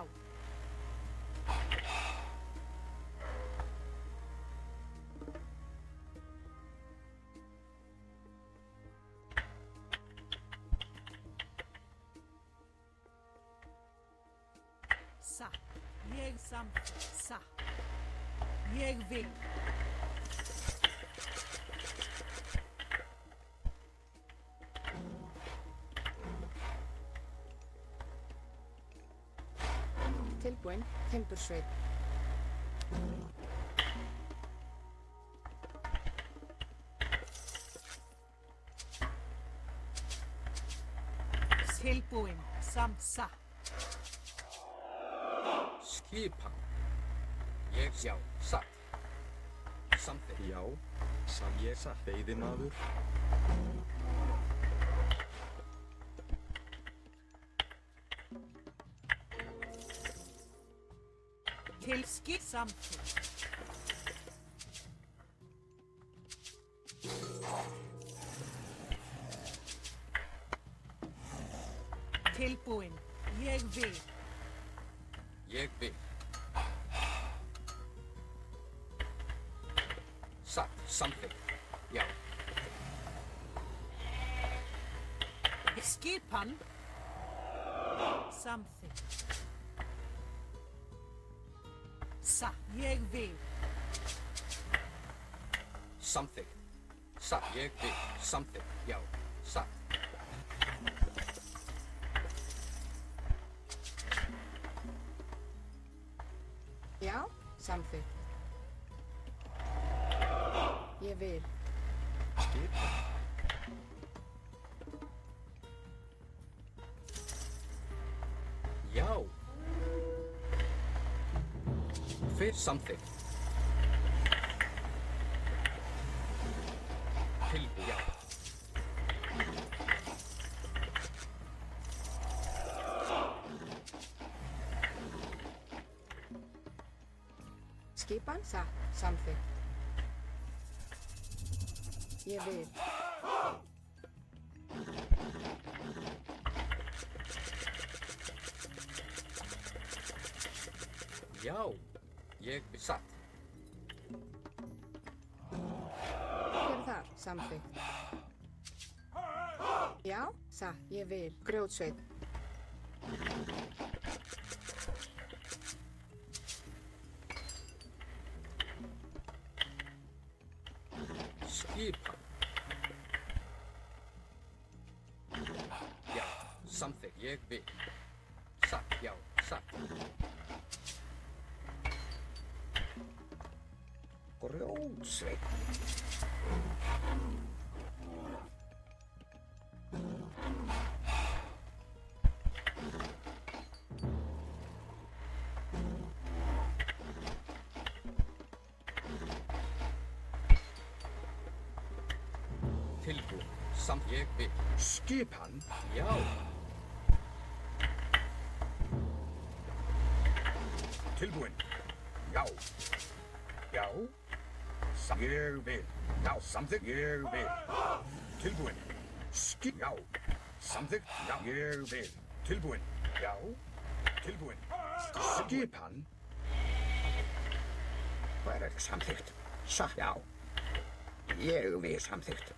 Satt. Ég samþykkt. Satt. Ég vil. Tilbúin. Timbursveit. Tilbúin. Satt. Skipan. Ég já. Satt. Samþykkt. Já. Ég satt. Veiðimaður. Til skip. Samþykkt. Tilbúin. Ég vil. Ég vil. Satt. Samþykkt. Já. Skipan. Samþykkt. Satt. Ég vil. Samþykkt. Satt. Ég vil. Samþykkt. Já. Satt. Já. Samþykkt. Ég vil. Skipan. Já. Hver samþykkt? Tilbúin. Já. Skipan. Satt. Samþykkt. Ég vil. Já. Ég vil. Satt. samþykkt. Já, satt, ég vil. Grjótsveit. Skipan. Já, samþykkt, ég vil. Satt, já, satt. Grjótsveit. Tilbúin, samt ég vil. Skipan. Já, Tilbúin. Já. Já. Ég vil. Já, samþykkt. Ég vil. Tilbúin. Já. Samþykkt. Já. Ég vil. Tilbúin. Já. Tilbúin. Skipan. Hvað er samþykkt? Satt. Já. Ég vil samþykkt.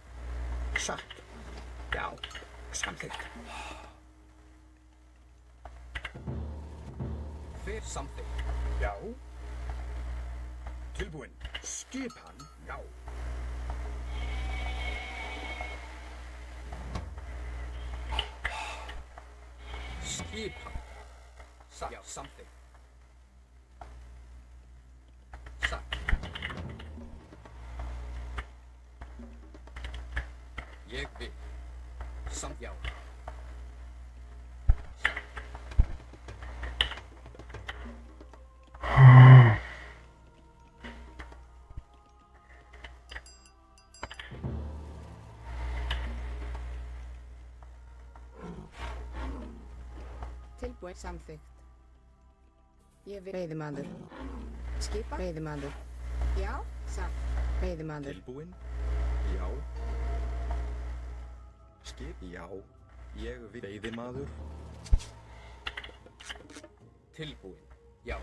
Satt. Já. Samþykkt. hver samþykkt. Já. Tilbúin. Skipan. Já. Skipan. Já, samþykkt. Satt. Ég vil. Samt já. Tilbúin samþykkt. Ég vil veiðimaður. Skipa veiðimaður. Já, satt. Veiðimaður. Tilbúin? Já. Skip? Já. Ég vil veiðimaður. Tilbúin. Já.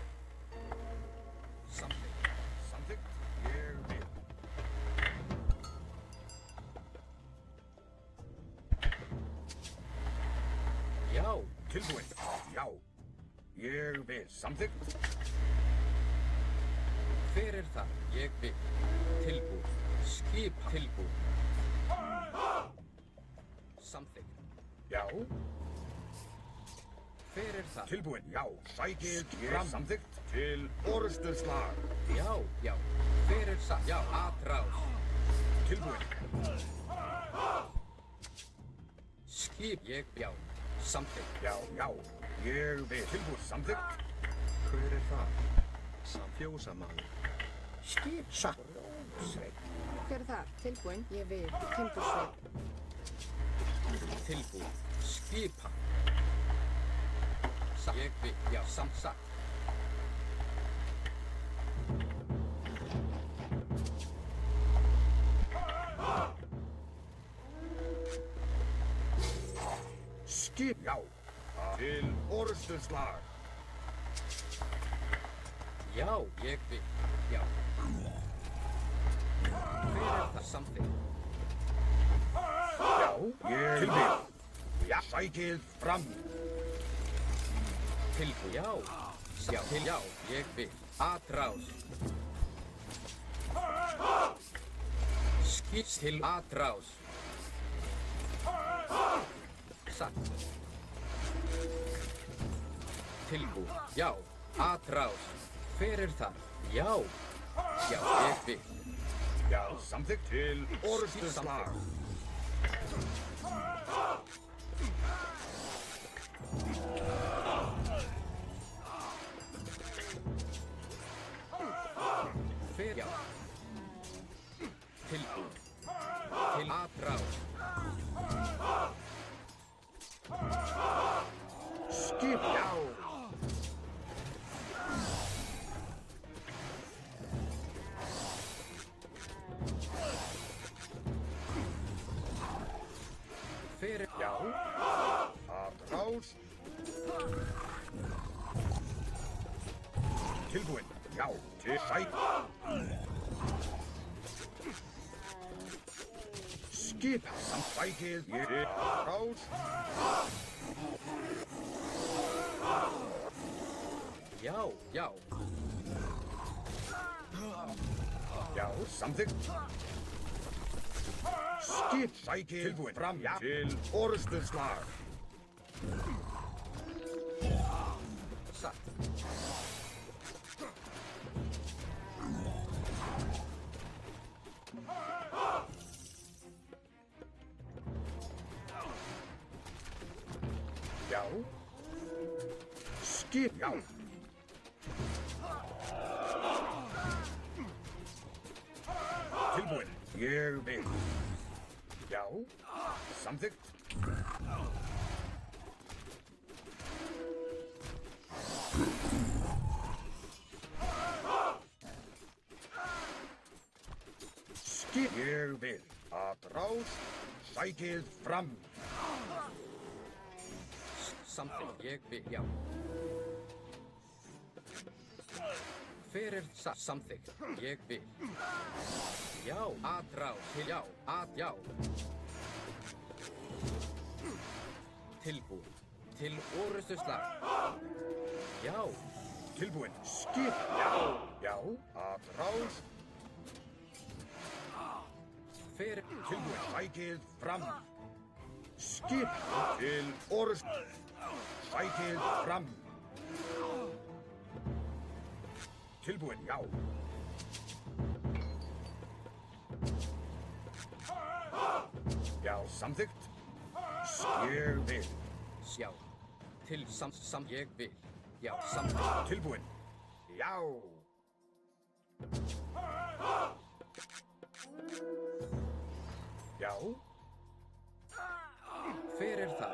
Samþykkt. Samþykkt. Ég vil. Já. Tilbúin. Já. Ég vil. Samþykkt. Hver er það? Ég vil. Tilbúin. Skipa. Tilbúin. Samþykkt. Já. Hver er það? Tilbúin. Já. Sækið fram. Samþykkt. Til orustuslag. Já, já. Hver er það? Já, atrás. Tilbúin. Skip. Ég, já. Samþykkt. Já, já. Ég vil. Tilbúin. Samþykkt. Hver er það? Fjósamaður. Skip. Satt. Sveit. Hver er það? Tilbúin. Ég vil. Timbursveit. Tilbúin. Skipa. Ég vil. Já, samt satt. Skip. Já. Til orustuslag. Já, ég vil. Já. Hver er það? Samþykkt. Já. Ég vil. Já. Sækið fram. Tilbúin. Já. Já, til. Já, ég vil. Atrás. Skip til atrás. Satt. Tilbúin. Já. Atrás. Hver er það? Já. Já, ég vil. Já. Samþykkt. Til orustuslag. Hver? Já. Tilbúin. Til atrás. Skip. Já. Hver er? Já. Atrás. Tilbúin. Já. Til sæk. Skipa samþækið. Rás. Já, já. Já, samþykkt. Skip sækið. Tilbúin. Fram. Já. Til orrustuslag. Satt. Já. Skip. Já. Tilbúin. Ég vil. Já. Samþykkt. Skip. Ég vil. Að rás. Sækið fram. Samþykkt. Ég vil, já. Fyrir samþykkt. Ég vil. Já, aðrás. Til já, já. Tilbúin. Til orrustuslag. Já. Tilbúin. Skip. Já. Já. Að rás. Fyrir Tilbúin. Sækið fram. Skip. Til orrust. Sækið fram. Tilbúin. Já. Já, samþykkt. Ég vil. já. Til ég vil. Já, samþykkt. Tilbúin. Já. Já. Fyrir það.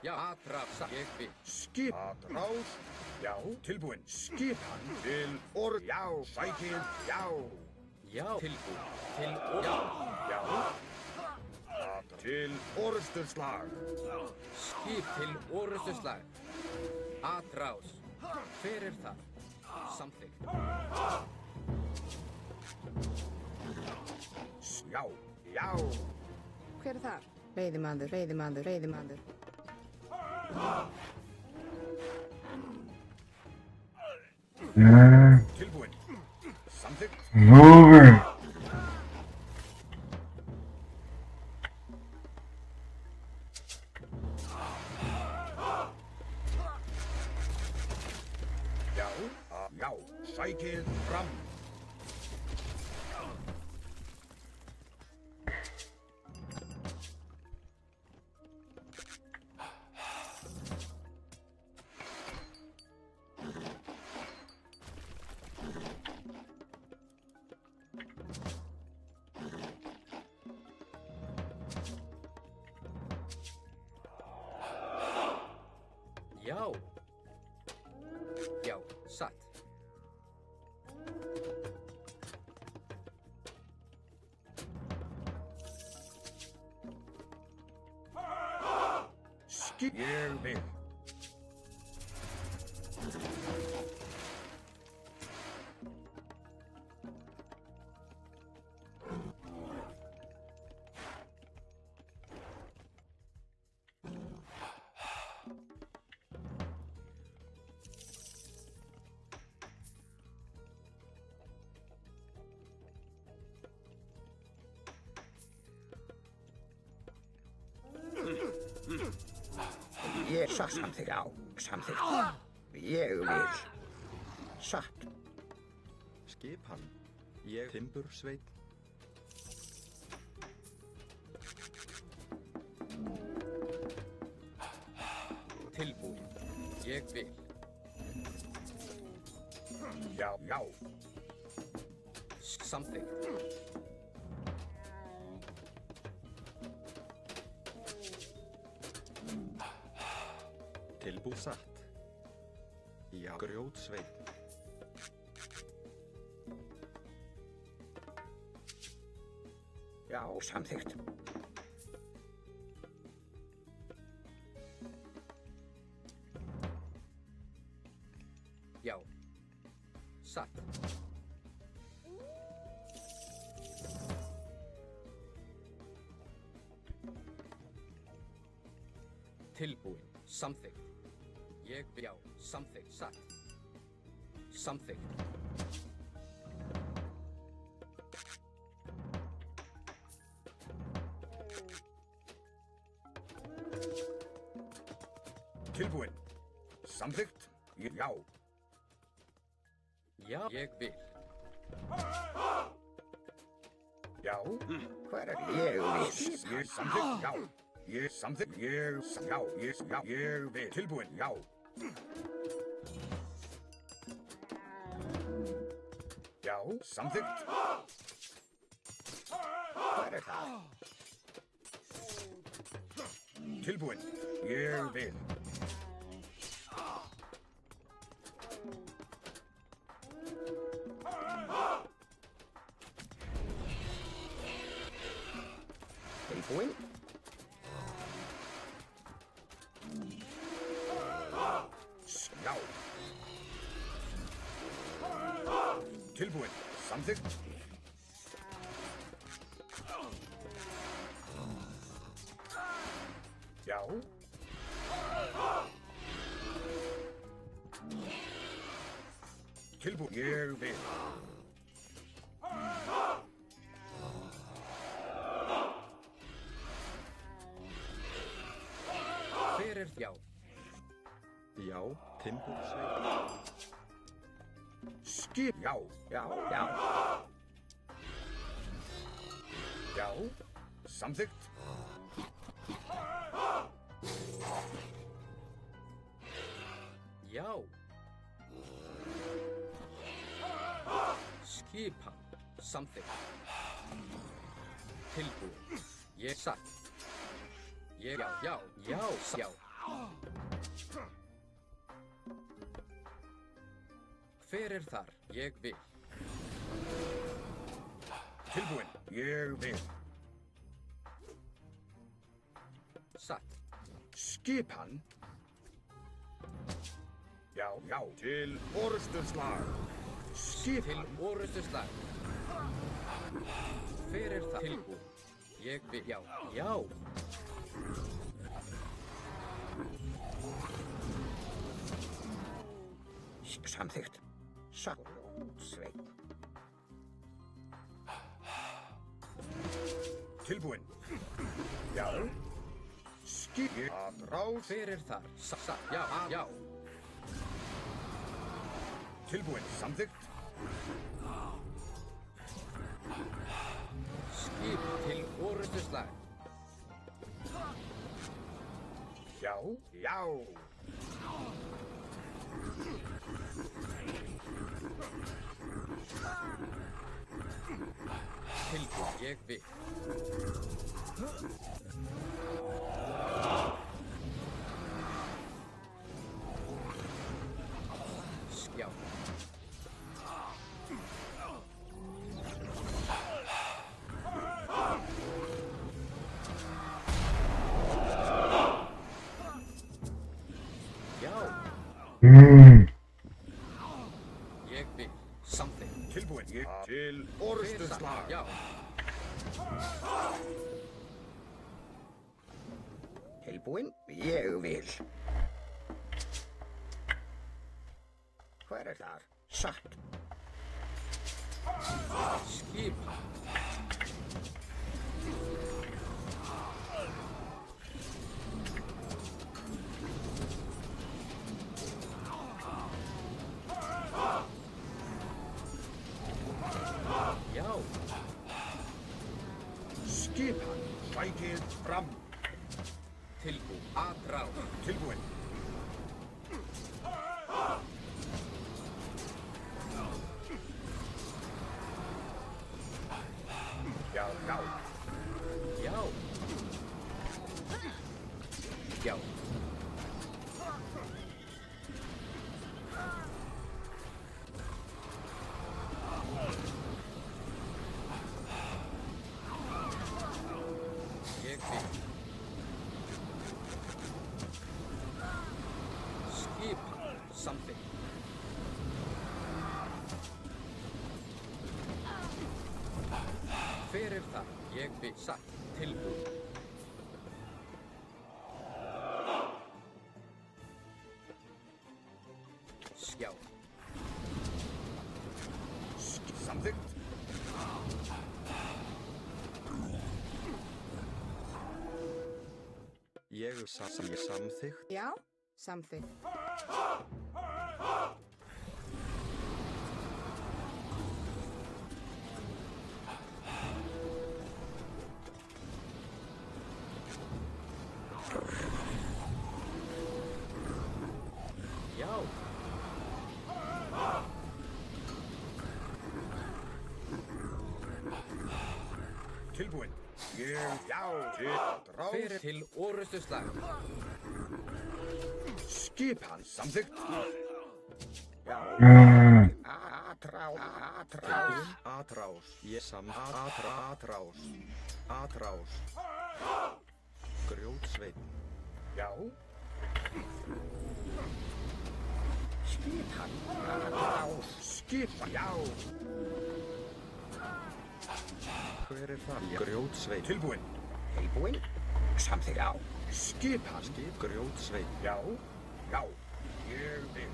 Já, aðrás. Ég vil. Skip. Að rás. Já. Tilbúin. Skip hann til Já. Sækið. Já. Já. Tilbúin. Til já. Já. Til orrustuslag. Skip til orrustuslag. Aðrás. Fyrir það. Samþykkt. Já. Já. Hver er þar? Veiðimaður, veiðimaður, veiðimaður. Tilbúin. Samþykkt. Over. Já. Já. Sækið fram. Já. Já, satt. Skip. Ég vil. Ég samþykkt. Já. Samþykkt. Ég vil. Satt. Skip hann. Ég timbursveit. Tilbúin. Ég vil. Já. Já. Samþykkt. Tilbúið satt. Já, grjótsveit. Já. Samþykkt. Já. Satt. tilbúin, samþykkt. Ég vil, já, samþykkt, satt. Samþykkt. Tilbúin. Samþykkt. Já. Já, ég vil. Já. Hver er ég vil? Ég samþykkt. Já. Ég samþykkt. Já. Ég vil. Tilbúin. Já. Já. Samþykkt. Hver er það? Tilbúin. Ég vil. Tilbúin. Já. Tilbúin. Samþykkt. Já. Tilbúin. Ég vil. Hver er já? Já, timbursveit. Skip. Já. Já. Samþykkt. Já. Skipan, samþykkt. Tilbúin. Ég satt. Ég, já. Hver er þar? Ég vil. Tilbúin. Ég vil. Satt. Skipan. Já. Til orrustuslag. Skipan. Til orrustuslag. Hver er það? Tilbúin. Ég vil. Já. Samþykkt. Satt. Sveit. Tilbúin. Já. Skipan. Ráð. Hver er þar? Satt. Já. Tilbúin. Samþykkt. Skip til orrustuslag. Já. Tilbúin. Ég vil. Já. Ég vil. Samþykkt. Tilbúin. Til orrustuslag. Já. Tilbúin. Ég vil. Hver er þar? Satt. Skip. Já. Skipan. Sækið fram. Tilbúin. Aðráð. Tilbúin. Já. Já. Ég vil. Skip. Samþykkt. Hver er það? Ég vil. Satt. Tilbúin. samþykkt. Já, samþykkt. Já. Tilbúinn. Já, til Hver ráð. er til orustu slag? Skipan samþykkt. Já. Atrás. Atrás. Atrás. Atrás. Grjótsveinn. Já. Skipan. Atrás. Skipan. Já. Hver er það? Grjótsveinn. Tilbúinn. Tilbúinn. Samþykkt. Já. Skipan. Grjótsveinn. Já. Já. Ég vil.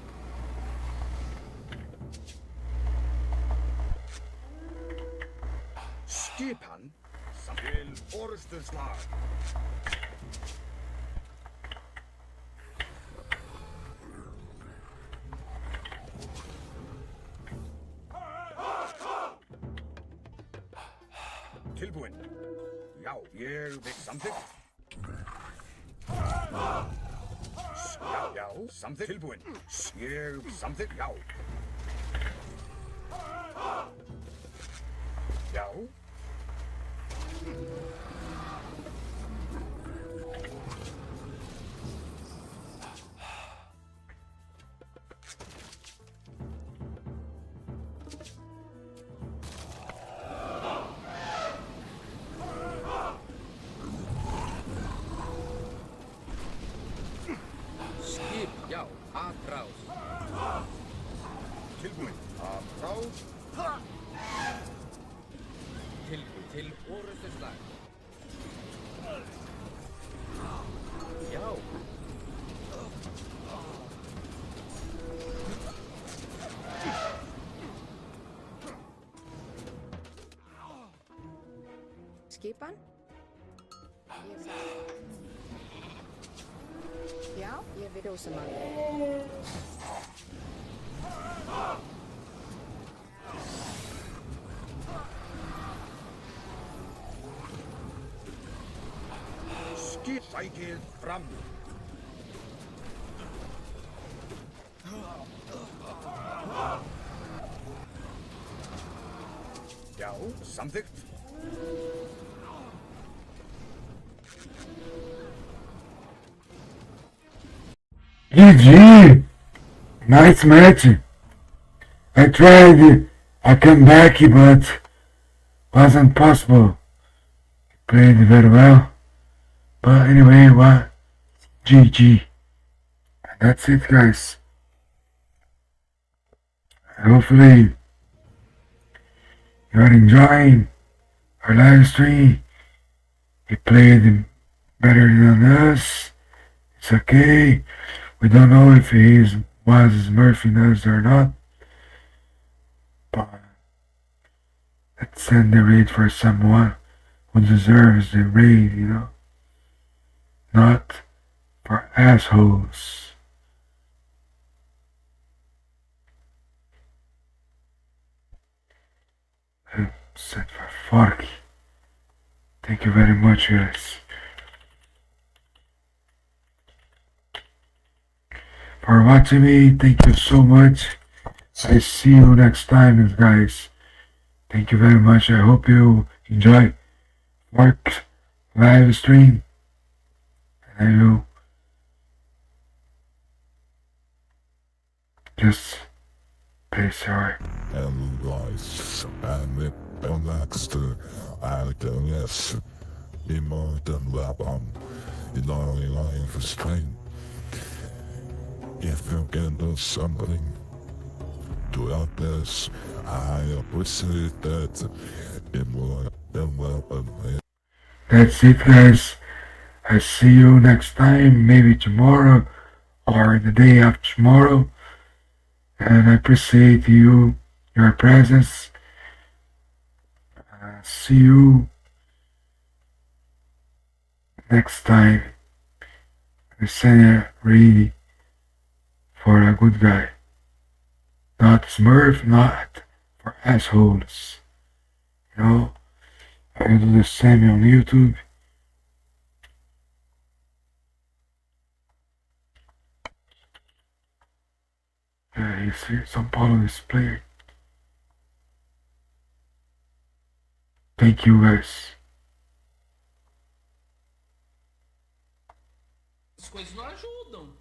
Skipan. Til orustu slag. Tilbúinn. Já, ég vil samþykkt. Já, samþykkt. Tilbúinn. Ég samþykkt, já. Já. Skip, já. Atrás. Tilbúinn. Atrás. Tilbúin til orustu slag. Já. Skipan? Já, ég vil kjósa mann. Skip sækið fram. Já, samþykkt. GG! Nice match. I tried a comeback, but wasn't possible. Played very well. But anyway, what? GG. And that's it, guys. Hopefully, you're enjoying our live stream. He played better than us. It's okay. We don't know if he was smurfing us or not. But let's send the raid for someone who deserves the raid, you know? Not for assholes. Set for Forky. Thank you very much, guys. For watching me, thank you so much. I see you next time, guys. Thank you very much. I hope you enjoy Fork's live stream. And I will just play sorry. Hello guys, I'm Baxter. I don't yes. In more than rap in only line for strain. If you can do something to help this, I appreciate that. In more than rap. That's it, guys. I see you next time, maybe tomorrow or the day after tomorrow. And I appreciate your presence. See you next time. the center ready for a good guy. Not Smurf, not for assholes. You know, I do the same on YouTube. Yeah, you see, São Paulo display. Thank you guys. As coisas não ajudam.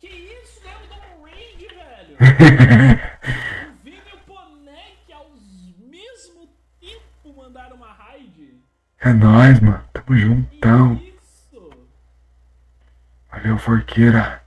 Que isso, né? Me dá um raid, velho. O Vini e o Ponek ao mesmo tempo mandaram uma raid. É nóis, mano. Tamo juntão. Que isso? Valeu, Forqueira.